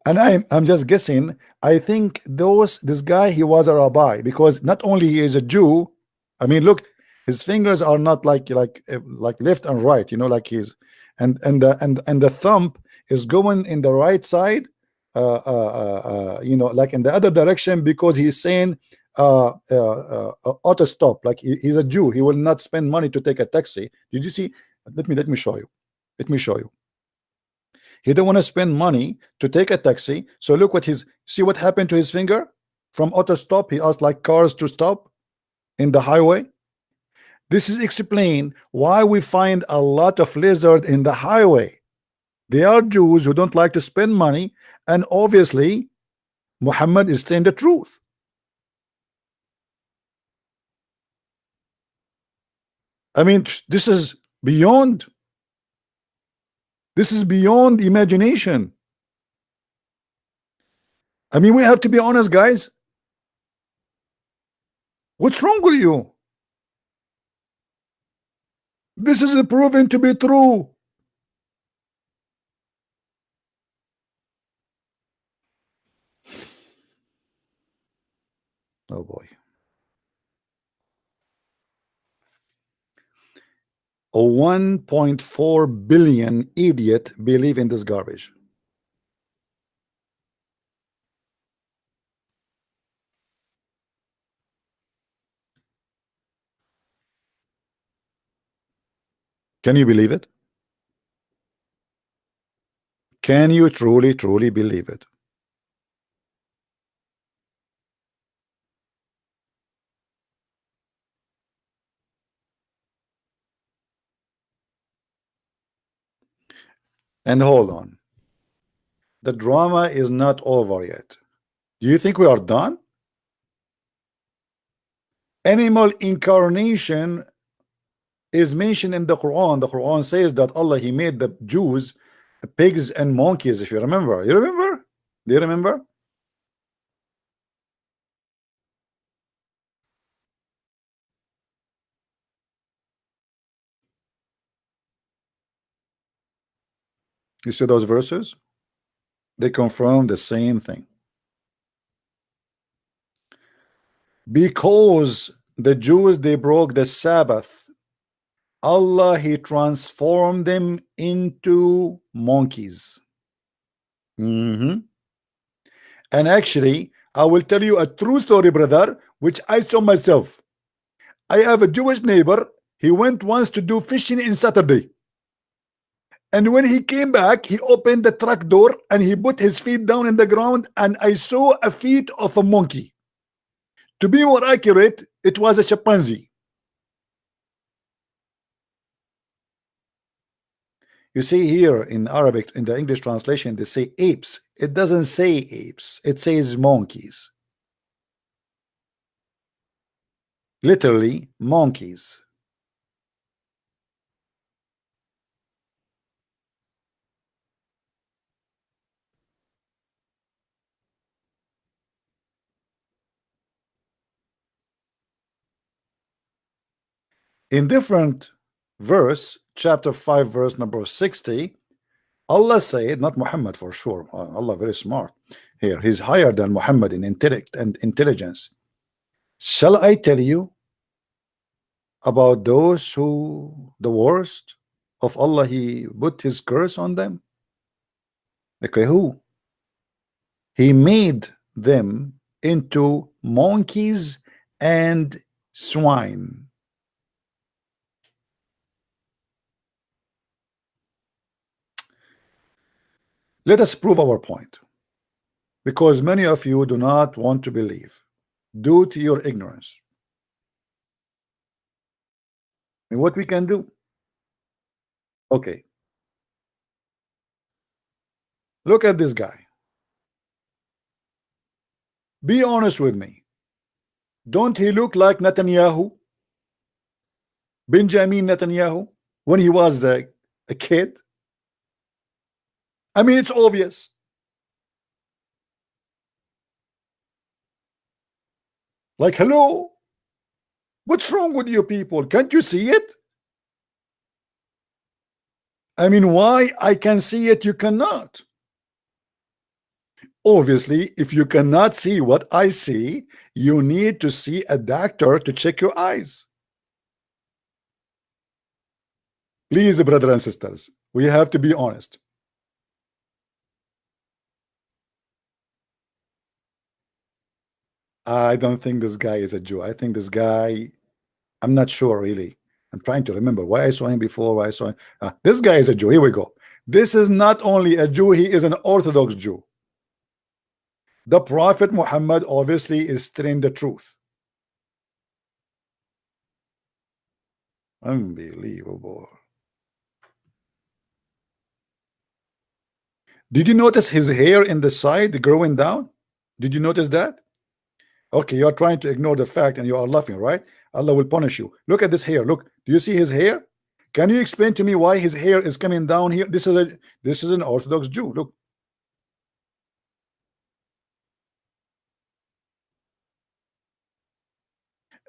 And I'm just guessing. I think this guy he was a rabbi, because not only he is a Jew. I mean, look, his fingers are not like left and right. You know, like he's and the thumb is going in the right side. You know, like in the other direction, because he's saying auto stop. Like he's a Jew. He will not spend money to take a taxi. Did you see? Let me show you. Let me show you. He don't want to spend money to take a taxi. So look what his, see what happened to his finger? From auto stop, he asked like cars to stop in the highway. This is explain why we find a lot of lizard in the highway. They are Jews who don't like to spend money, and obviously Muhammad is saying the truth. I mean, this is beyond imagination. I mean, we have to be honest, guys. What's wrong with you? This is proven to be true. Oh boy. A 1.4 billion idiot believe in this garbage. Can you believe it? Can you truly believe it? And hold on. The drama is not over yet. Do you think we are done? Animal incarnation is mentioned in the Quran. The Quran says that Allah, He made the Jews pigs and monkeys, if you remember. You remember? Do you remember? You see those verses? They confirm the same thing. Because the Jews, they broke the Sabbath, Allah, He transformed them into monkeys. And actually, I will tell you a true story, brother, which I saw myself. I have a Jewish neighbor. He went once to do fishing in Saturday. And when he came back, he opened the truck door and he put his feet down in the ground, and I saw a feet of a monkey. To be more accurate, it was a chimpanzee. You see here in Arabic, in the English translation, they say apes. It doesn't say apes. It says monkeys. Literally, monkeys. In different verse, chapter 5, verse number 60, Allah said, not Muhammad for sure, Allah very smart here, he's higher than Muhammad in intellect and intelligence. Shall I tell you about those who the worst of Allah, He put His curse on them? Okay, who? He made them into monkeys and swine. Let us prove our point, because many of you do not want to believe due to your ignorance. And what we can do? Okay, look at this guy. Be honest with me. Don't he look like Netanyahu? Benjamin Netanyahu, when he was a kid? I mean, it's obvious. Like, hello? What's wrong with you people? Can't you see it? I mean, why I can see it, you cannot? Obviously, if you cannot see what I see, you need to see a doctor to check your eyes. Please, brothers and sisters, we have to be honest. I don't think this guy is a Jew. I think this guy, I'm not sure really. I'm trying to remember why I saw him before. Why I saw him. This guy is a Jew. Here we go. This is not only a Jew, he is an Orthodox Jew. The Prophet Muhammad obviously is telling the truth. Unbelievable. Did you notice his hair in the side growing down? Did you notice that? Okay, you are trying to ignore the fact and you are laughing, right? Allah will punish you. Look at this hair. Look, do you see his hair? Can you explain to me why his hair is coming down here? This is an Orthodox Jew. Look.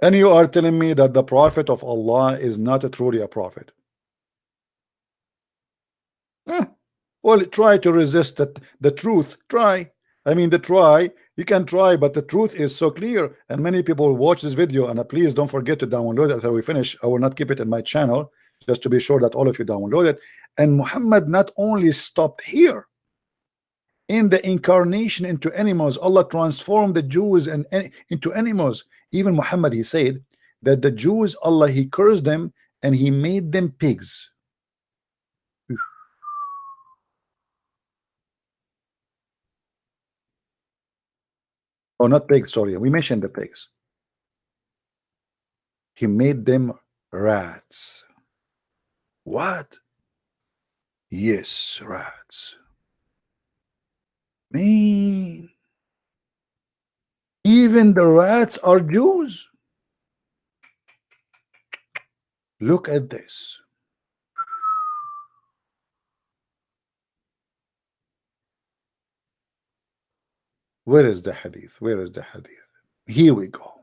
And you are telling me that the Prophet of Allah is not truly a prophet. Well, try to resist the truth. Try. I mean, you can try, but the truth is so clear. And many people watch this video. And please don't forget to download it after we finish. I will not keep it in my channel, just to be sure that all of you download it. And Muhammad not only stopped here. In the incarnation into animals, Allah transformed the Jews into animals. Even Muhammad, he said that the Jews, Allah, he cursed them and he made them pigs. Oh, not pigs, sorry. We mentioned the pigs. He made them rats. What? Yes, rats. Man, even the rats are Jews. Look at this. Where is the hadith? Where is the hadith? Here we go.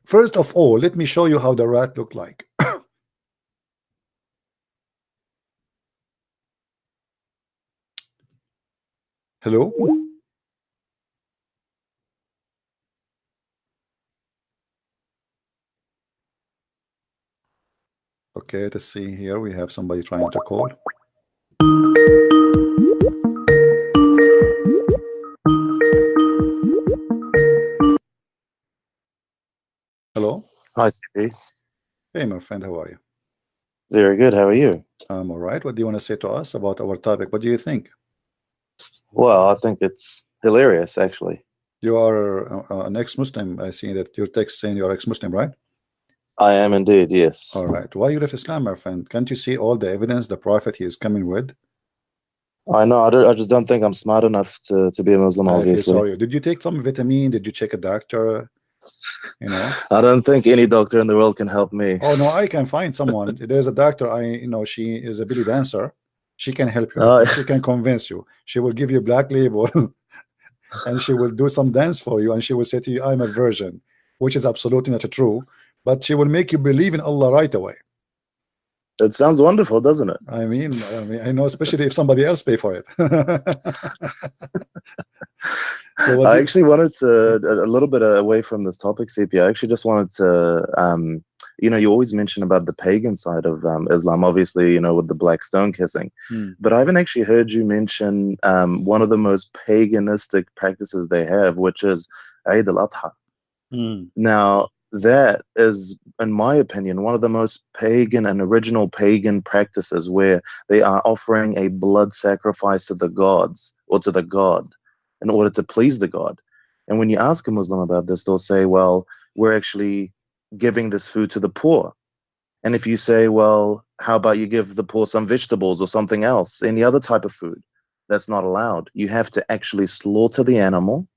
First of all, let me show you how the rat looked like. Hello? Okay, let's see here. We have somebody trying to call. Hello? Hi, CP. Hey, my friend, how are you? Very good. How are you? I'm all right. What do you want to say to us about our topic? What do you think? Well, I think it's hilarious, actually. You are an ex-Muslim. I see that your text saying you're ex-Muslim, right? I am indeed, yes. All right. Why you left Islam, my friend? Can't you see all the evidence the Prophet he is coming with? I know. I just don't think I'm smart enough to be a Muslim, I feel obviously. sorry. Did you take some vitamin? Did you check a doctor? You know? I don't think any doctor in the world can help me. Oh, no, I can find someone. There's a doctor, she is a belly dancer. She can help you. Oh. She can convince you. She will give you black label and she will do some dance for you and she will say to you, I'm a virgin, which is absolutely not true. But she will make you believe in Allah right away. It sounds wonderful, doesn't it? I mean, I know, especially if somebody else pay for it. So I actually wanted to, a little bit away from this topic, CP. I actually just wanted to, you always mention about the pagan side of Islam, obviously, with the black stone kissing. But I haven't actually heard you mention one of the most paganistic practices they have, which is Eid al-Adha. Now, that is, in my opinion, one of the most pagan and original pagan practices where they are offering a blood sacrifice to the gods or to the god in order to please the god. And when you ask a Muslim about this, they'll say, well, we're actually giving this food to the poor. And if you say, well, how about you give the poor some vegetables or something else, any other type of food, that's not allowed. You have to actually slaughter the animal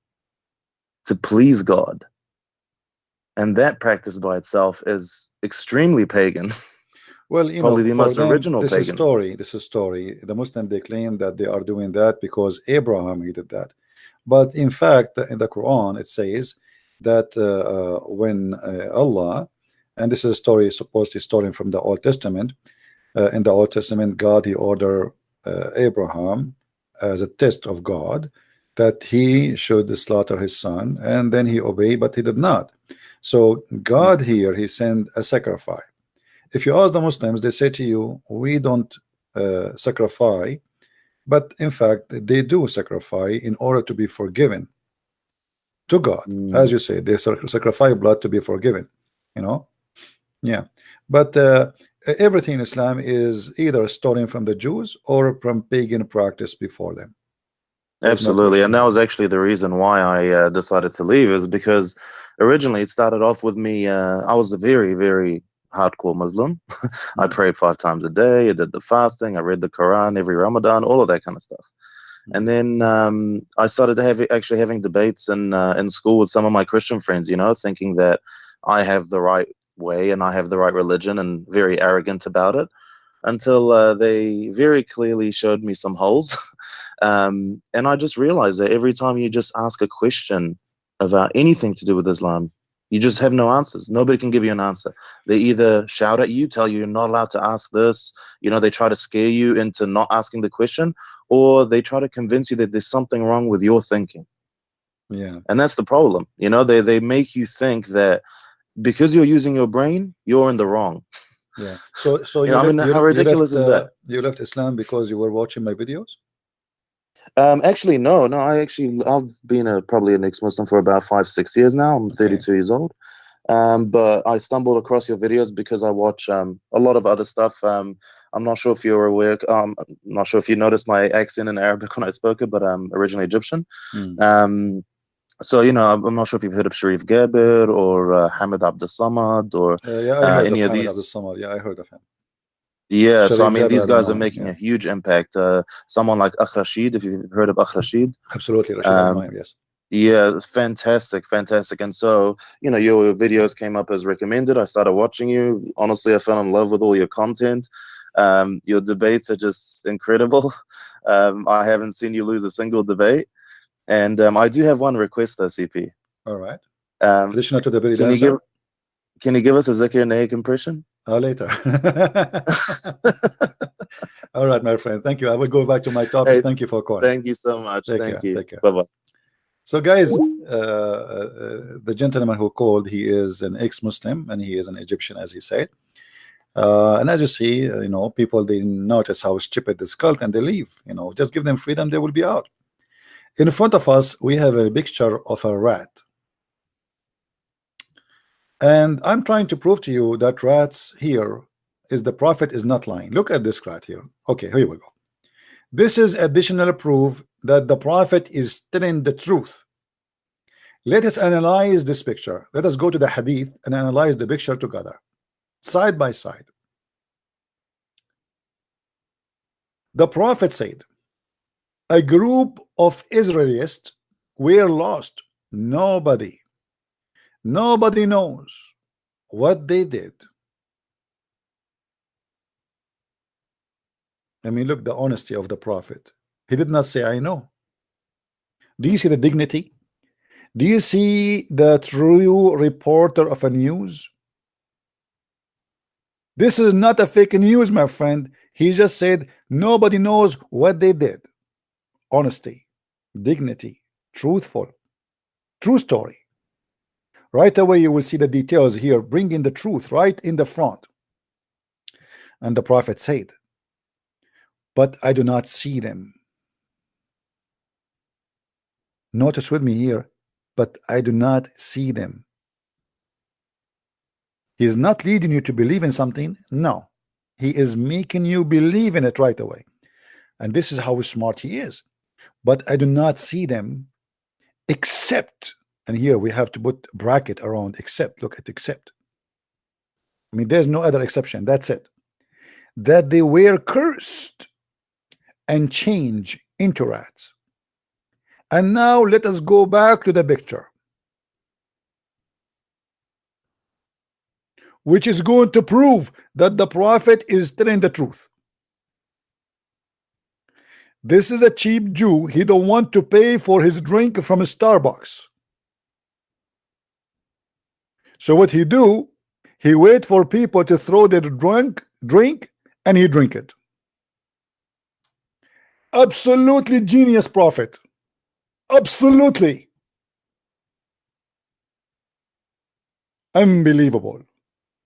to please God. And that practice by itself is extremely pagan. Well, probably the most them, original this pagan. This is story. The Muslim, they claim that they are doing that because Abraham he did that. But in fact, in the Quran, it says that when Allah, and this is a story, supposedly stolen from the Old Testament. In the Old Testament, God, he ordered Abraham as a test of God that he should slaughter his son, and then he obeyed, but he did not. So God here, he sent a sacrifice. If you ask the Muslims, they say to you, we don't sacrifice, but in fact, they do sacrifice in order to be forgiven to God. As you say, they sacrifice blood to be forgiven, Yeah. But everything in Islam is either stolen from the Jews or from pagan practice before them. There's no Absolutely, question and that about was it. actually the reason why I decided to leave, is because originally it started off with me. I was a very, very hardcore Muslim. I prayed 5 times a day. I did the fasting. I read the Quran every Ramadan, all of that kind of stuff. And then I started to actually having debates in school with some of my Christian friends, you know, thinking that I have the right way and I have the right religion, and very arrogant about it, until they very clearly showed me some holes. And I just realized that every time you just ask a question about anything to do with Islam, you just have no answers. Nobody can give you an answer. They either shout at you, tell you you're not allowed to ask this, you know, they try to scare you into not asking the question, or they try to convince you that there's something wrong with your thinking. Yeah. And that's the problem. You know, they make you think that because you're using your brain, you're in the wrong. Yeah. So You know, I mean, how ridiculous is that? You left Islam because you were watching my videos? Actually, no. I've been probably an ex-Muslim for about 5-6 years now. I'm 32 years old. But I stumbled across your videos because I watch a lot of other stuff. I'm not sure if you're aware. I'm not sure if you noticed my accent in Arabic when I spoke it, but I'm originally Egyptian. So, you know, I'm not sure if you've heard of Sharif Gabir or Hamid Abdul Samad or Yeah, I heard any of of Hamid Abdul these. Samad. Yeah, I heard of him. Yeah, so I Sharif mean, these Gabir, I don't guys know are him. making Yeah. a huge impact. Someone like Akh Rashid, if you've heard of Akh Rashid. Absolutely, Rashid, I know him, yes. Yeah, fantastic. And so, you know, your videos came up as recommended. I started watching you. Honestly, I fell in love with all your content. Your debates are just incredible. I haven't seen you lose a single debate. And I do have one request though, CP. All right. Additional to the belly Can dancer? you give us a Zakir Naik impression? Later. All right, my friend. Thank you. I will go back to my topic. Hey, thank you for calling. thank you so much. Take care. Take care. Bye-bye. So, guys, the gentleman who called, he is an ex-Muslim and he is an Egyptian, as he said. And as you see, you know, people, they notice how stupid this cult and they leave. You know, just give them freedom, they will be out. In front of us, we have a picture of a rat. And I'm trying to prove to you that rats here is the Prophet is not lying. Look at this rat here. Okay, here we go. This is additional proof that the Prophet is telling the truth. Let us analyze this picture. Let us go to the hadith and analyze the picture together, side by side. The Prophet said, a group of Israelites were lost. Nobody knows what they did. I mean, look, the honesty of the Prophet. He did not say, I know. Do you see the dignity? Do you see the true reporter of a news? This is not a fake news, my friend. He just said nobody knows what they did. Honesty, dignity, truthful, true story. Right away you will see the details here, bringing the truth right in the front. And the Prophet said, but I do not see them. Notice with me here, but I do not see them. He is not leading you to believe in something. No, he is making you believe in it right away. And this is how smart he is. But I do not see them except, and here we have to put a bracket around except. Look at except. I mean, there's no other exception. That's it. That they were cursed and changed into rats. And now let us go back to the picture, which is going to prove that the Prophet is telling the truth. This is a cheap Jew. He don't want to pay for his drink from a Starbucks. So what he do? He wait for people to throw their drink and he drink it. Absolutely genius Prophet. Absolutely. Unbelievable.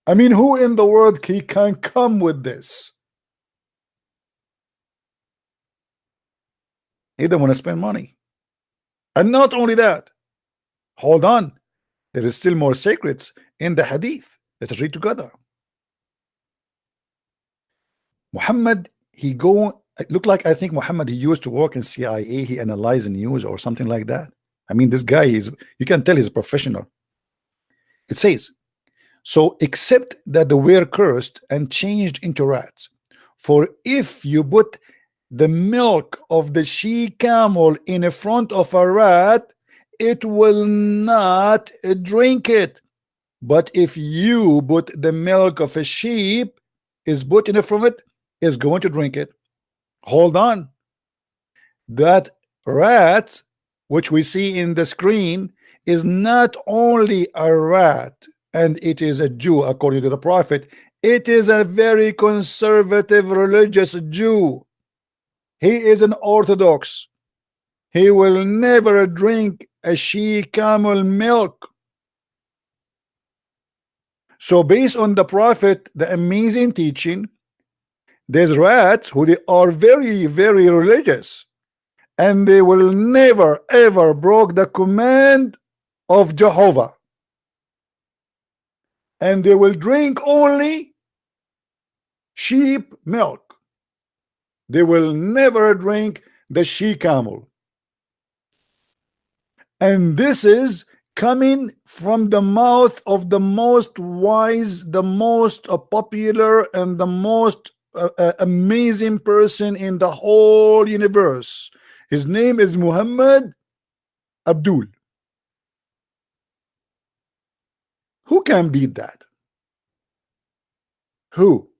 I mean, who in the world can come with this? He don't want to spend money. And not only that, hold on, there is still more secrets in the hadith. Let us read together. Muhammad, he go, it looked like, I think Muhammad, he used to work in CIA, he analyzed news or something like that. I mean, this guy is, you can tell he's a professional. It says, so except that they were cursed and changed into rats. For if you put the milk of the she camel in front of a rat, it will not drink it. But if you put the milk of a sheep is put in front of it, is going to drink it. Hold on. That rat, which we see in the screen, is not only a rat, and it is a Jew according to the prophet. It is a very conservative religious Jew. He is an Orthodox. He will never drink a she camel milk. So based on the prophet, the amazing teaching, there's rats who they are very, very religious, and they will never ever broke the command of Jehovah, and they will drink only sheep milk. They will never drink the she camel. And this is coming from the mouth of the most wise, the most popular, and the most amazing person in the whole universe. His name is Muhammad Abdul. Who can beat that? Who?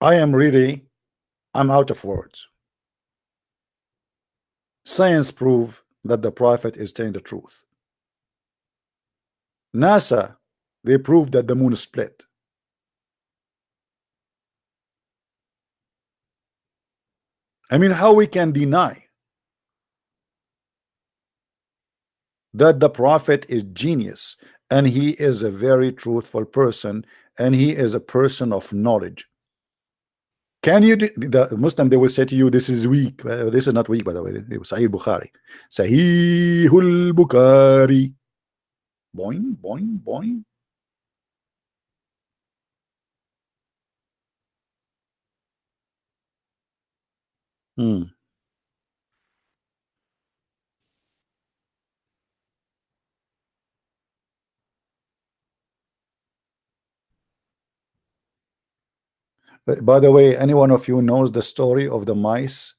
I'm out of words. Science prove that the prophet is telling the truth. NASA, they proved that the moon split. I mean, how we can deny that the prophet is genius, and he is a very truthful person, and he is a person of knowledge? Can you, the Muslim, they will say to you, this is weak. This is not weak, by the way. It was Sahih Bukhari. Sahihul Bukhari. Boing, boing, boing. By the way, any one of you knows the story of the mice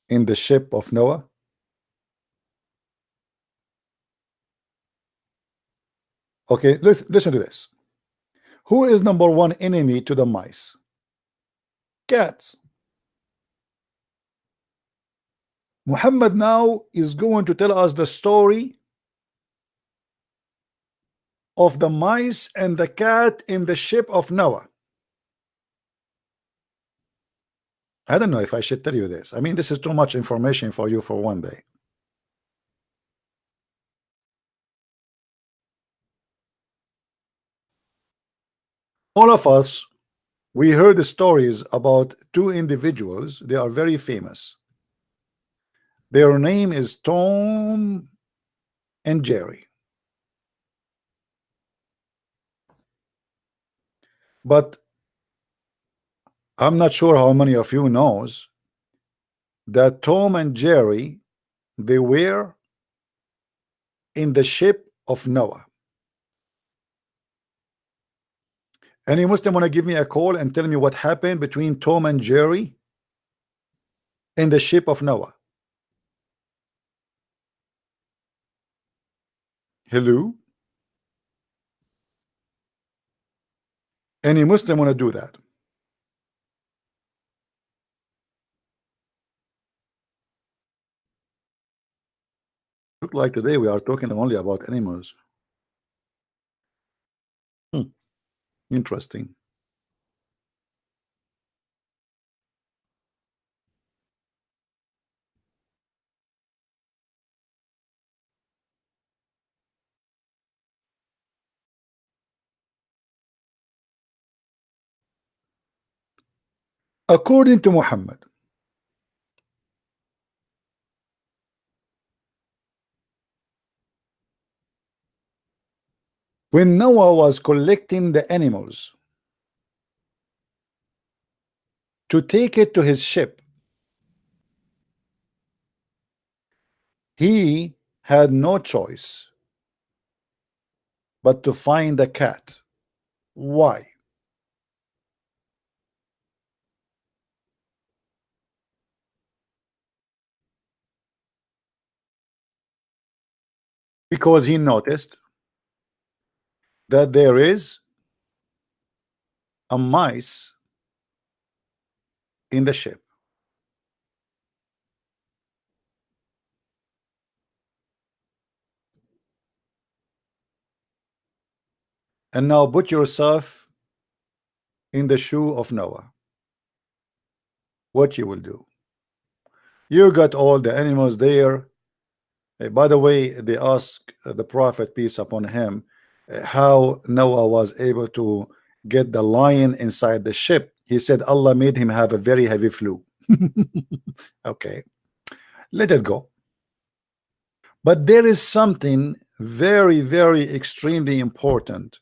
in the ship of Noah? Okay, listen to this. Who is number one enemy to the mice? Cats. Muhammad now is going to tell us the story of the mice and the cat in the ship of Noah. I don't know if I should tell you this. I mean, this is too much information for you for one day. All of us, we heard the stories about two individuals. They are very famous. Their name is Tom and Jerry. But I'm not sure how many of you knows that Tom and Jerry, they were in the ship of Noah. Any Muslim want to give me a call and tell me what happened between Tom and Jerry in the ship of Noah? Hello? Any Muslim want to do that? Look like today we are talking only about animals. Interesting. According to Muhammad, when Noah was collecting the animals to take it to his ship, he had no choice but to find a cat. Why? Because he noticed that there is a mice in the ship. And now put yourself in the shoe of Noah. What you will do? You got all the animals there. By the way, they asked the Prophet, peace upon him, how Noah was able to get the lion inside the ship. He said Allah made him have a very heavy flu. Okay, let it go. But there is something very, very extremely important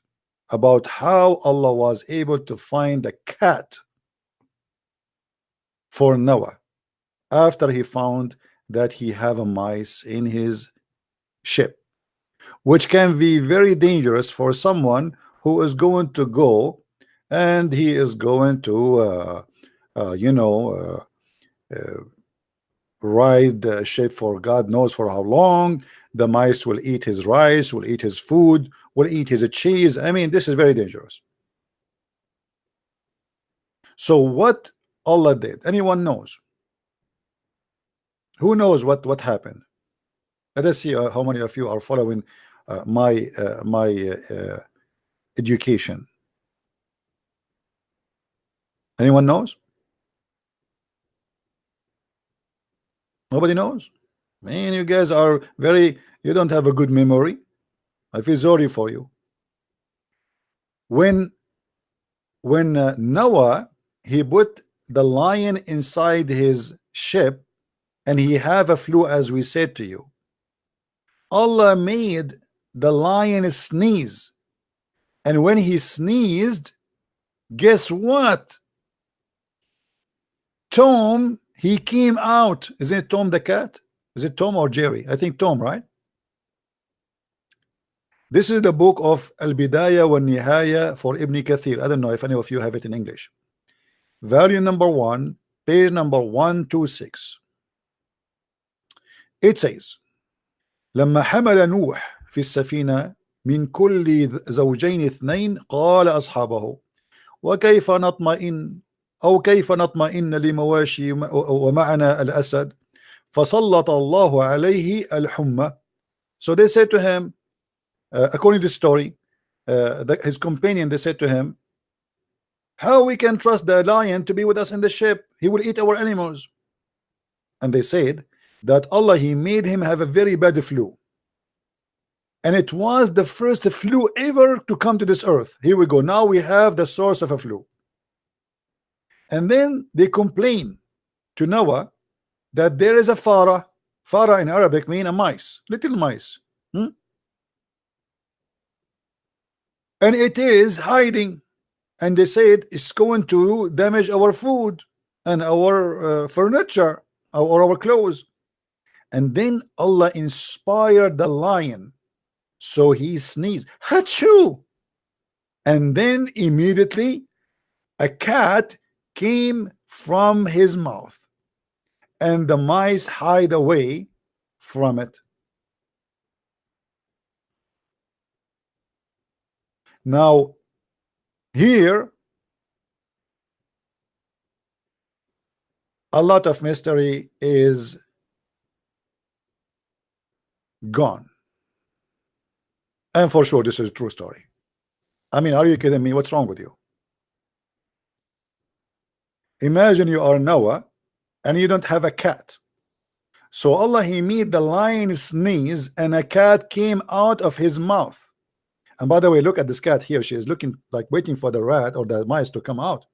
about how Allah was able to find a cat for Noah after he found that he have a mice in his ship, which can be very dangerous for someone who is going to go and he is going to ride the ship for God knows for how long. The mice will eat his rice, will eat his food, will eat his cheese. I mean, this is very dangerous. So what Allah did, anyone knows? Who knows what happened? Let us see how many of you are following my education. Anyone knows? Nobody knows. Man, you guys are you don't have a good memory. I feel sorry for you. When Noah, he put the lion inside his ship and he have a flu, as we said to you, Allah made the lion sneeze, and when he sneezed, guess what? Tom, he came out. Isn't it Tom the cat? Is it Tom or Jerry? I think Tom, right? This is the book of Al-Bidayah wa Nihaya for Ibn Kathir. I don't know if any of you have it in English. Volume number 1, page number 126. It says, لما حمل نوح في السفينة من كل زوجين اثنين قال أصحابه وكيف نطمئن أو كيف نطمئن لمواشي ومعنا الأسد فسلط الله عليه الحمى. So they said to him, according to the story, his companion, they said to him, how we can trust the lion to be with us in the ship? He will eat our animals. And they said that Allah, he made him have a very bad flu, and it was the first flu ever to come to this earth. Here we go, now we have the source of a flu. And then they complain to Noah that there is a farah. Farah in Arabic mean a mice, little mice, and it is hiding, and they said it's going to damage our food and our furniture or our clothes. And then Allah inspired the lion, so he sneezed, Hachoo! And then immediately a cat came from his mouth, and the mice hide away from it. Now here a lot of mystery is gone, and for sure this is a true story. I mean, are you kidding me? What's wrong with you? Imagine you are Noah and you don't have a cat, so Allah, he made the lion sneeze and a cat came out of his mouth. And by the way, look at this cat here. She is looking like waiting for the rat or the mice to come out.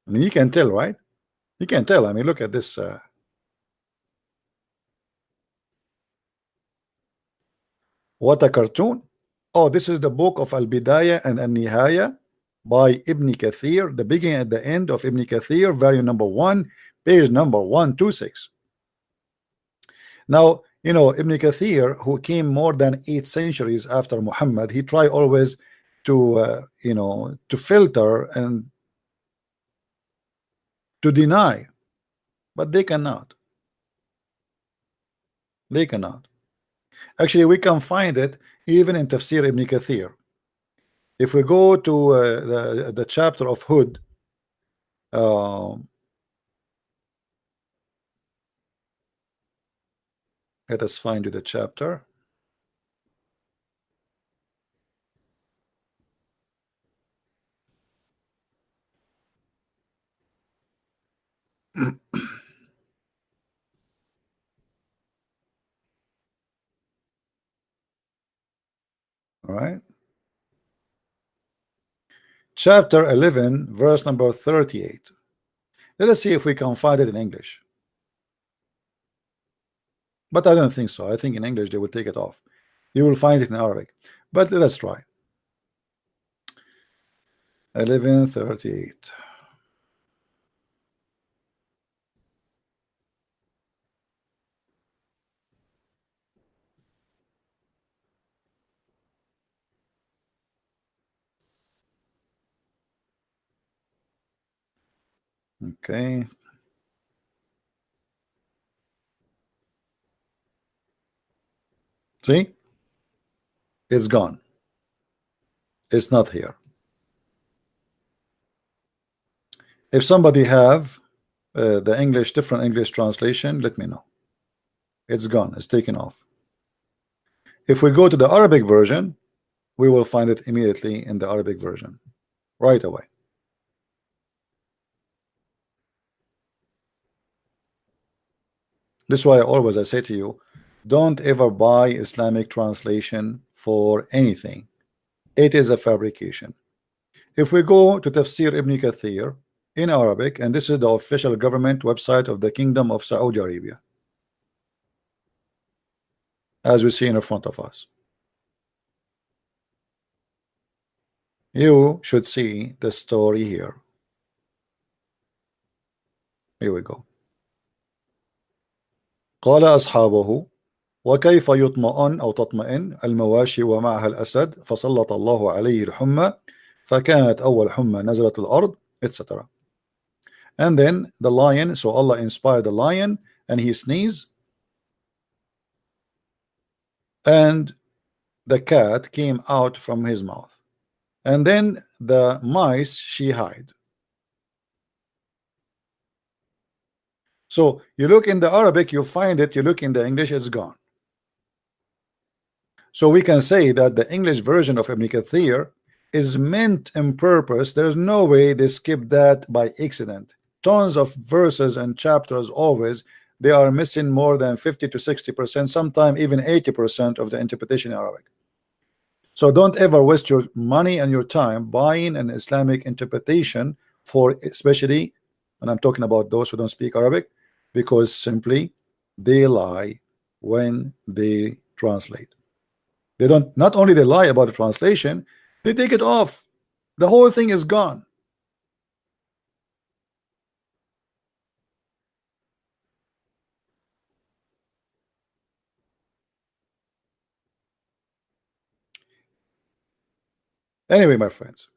I mean, you can tell, right? You can tell. I mean, look at this. What a cartoon. Oh, this is the book of Al-Bidayah and Al-Nihaya by Ibn Kathir, the beginning and the end of Ibn Kathir, volume number 1, page number 126. Now, you know, Ibn Kathir, who came more than 8 centuries after Muhammad, he tried always to, you know, to filter and to deny, but they cannot. They cannot. Actually, we can find it even in Tafsir Ibn Kathir. If we go to the chapter of Hud, let us find you the chapter. All right. Chapter 11, verse number 38. Let us see if we can find it in English. But I don't think so. I think in English they will take it off. You will find it in Arabic. But let us try. 11:38. Okay. See? It's gone. It's not here. If somebody have the English, different English translation, let me know. It's gone. It's taken off. If we go to the Arabic version, we will find it immediately in the Arabic version right away. This is why I say to you, don't ever buy Islamic translation for anything. It is a fabrication. If we go to Tafsir Ibn Kathir in Arabic, and this is the official government website of the Kingdom of Saudi Arabia, as we see in front of us, you should see the story here. Here we go. قال أصحابه وكيف يطمئن أو تطمئن المواشي ومعها الأسد فسلط الله عليه الحمى فكانت أول حمى نزلت الأرض, etc. And then the lion, so Allah inspired the lion and he sneezed, and the cat came out from his mouth, and then the mice she hide. So you look in the Arabic, you find it, you look in the English, it's gone. So we can say that the English version of Ibn Kathir is meant in purpose. There's no way they skip that by accident. Tons of verses and chapters, always they are missing more than 50 to 60%, sometimes even 80% of the interpretation in Arabic. So don't ever waste your money and your time buying an Islamic interpretation for, especially, and I'm talking about those who don't speak Arabic, because simply they lie when they translate. They don't, not only they lie about the translation, they take it off. The whole thing is gone. Anyway, my friends,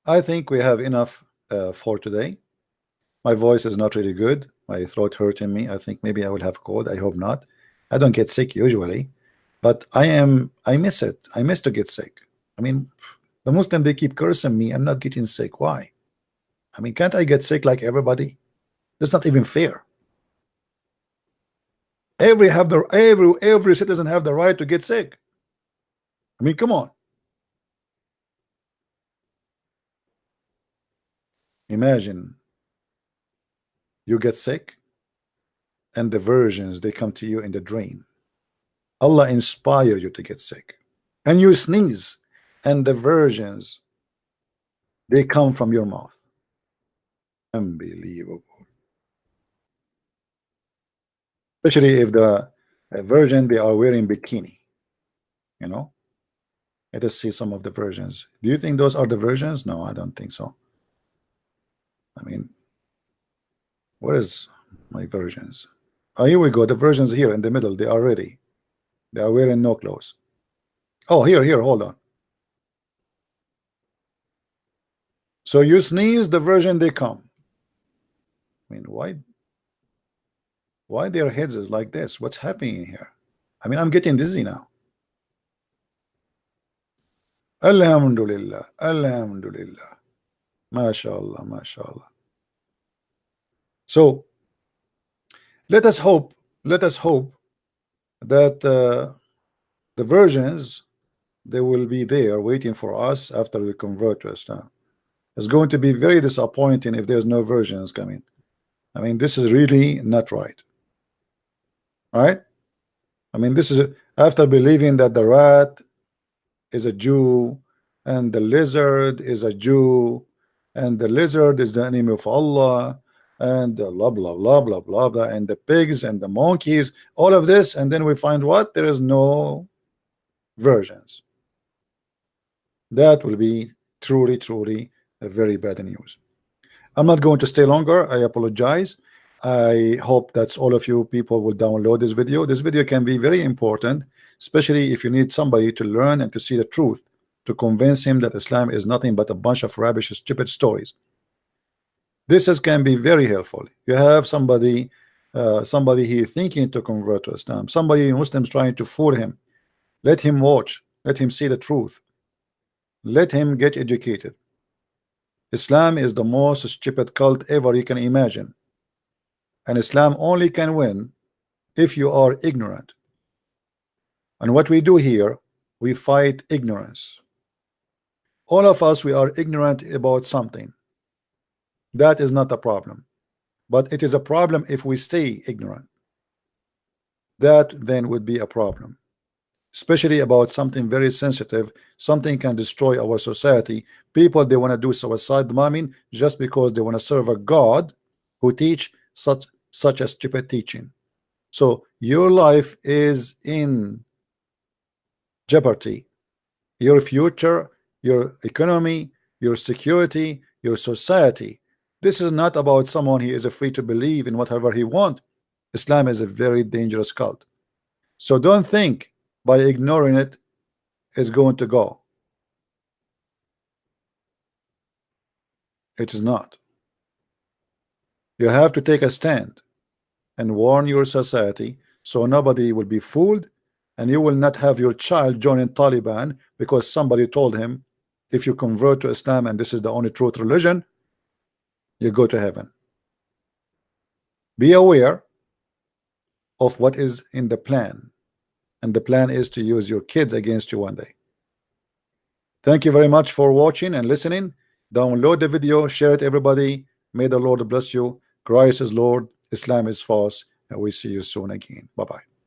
I think we have enough for today. My voice is not really good. My throat hurting me. I think maybe I will have a cold. I hope not. I don't get sick usually, but I miss it. I miss to get sick. I mean, the Muslim, they keep cursing me. I'm not getting sick. Why? I mean, can't I get sick like everybody? That's not even fair. Every citizen have the right to get sick. I mean, come on. Imagine you get sick and the versions, they come to you in the dream. Allah inspire you to get sick. and you sneeze, and the virgins, they come from your mouth. Unbelievable. Especially if the virgin, they are wearing bikini, you know. Let us see some of the versions. Do you think those are the versions? No, I don't think so. I mean, where is my versions? Oh, here we go. The versions here in the middle, they are ready. They are wearing no clothes. Oh, here, hold on. So you sneeze, the version they come. I mean, why their heads is like this? What's happening here? I mean, I'm getting dizzy now. Alhamdulillah, Alhamdulillah. MashaAllah, MashaAllah. So let us hope that the virgins, they will be there waiting for us after we convert to Islam. It's going to be very disappointing if there's no virgins coming. I mean, this is really not right. Right? I mean, this is after believing that the rat is a Jew and the lizard is a Jew and the lizard is the enemy of Allah and blah blah blah blah blah blah, and the pigs and the monkeys, all of this, and then we find what? There is no virgins. That will be truly a very bad news. I'm not going to stay longer. I apologize. I hope that all of you people will download this video. This video can be very important, especially if you need somebody to learn and to see the truth, to convince him that Islam is nothing but a bunch of rubbish, stupid stories. This can be very helpful. You have somebody he thinking to convert to Islam, somebody Muslims trying to fool him. Let him watch, let him see the truth, let him get educated. Islam is the most stupid cult ever you can imagine, and Islam only can win if you are ignorant. And what we do here, we fight ignorance. All of us, we are ignorant about something. That is not a problem, but it is a problem if we stay ignorant. That then would be a problem, especially about something very sensitive. Something can destroy our society. People, they want to do suicide bombing just because they want to serve a God who teach such a stupid teaching. So your life is in jeopardy. Your future, your economy, your security, your society. This is not about someone he is free to believe in whatever he wants. Islam is a very dangerous cult. So don't think by ignoring it it's going to go. It is not. You have to take a stand and warn your society so nobody will be fooled, and you will not have your child joining Taliban because somebody told him if you convert to Islam and this is the only truth religion, you go to heaven. Be aware of what is in the plan, and the plan is to use your kids against you one day. Thank you very much for watching and listening. Download the video, share it everybody. May the Lord bless you. Christ is Lord, Islam is false, and we see you soon again. Bye-bye.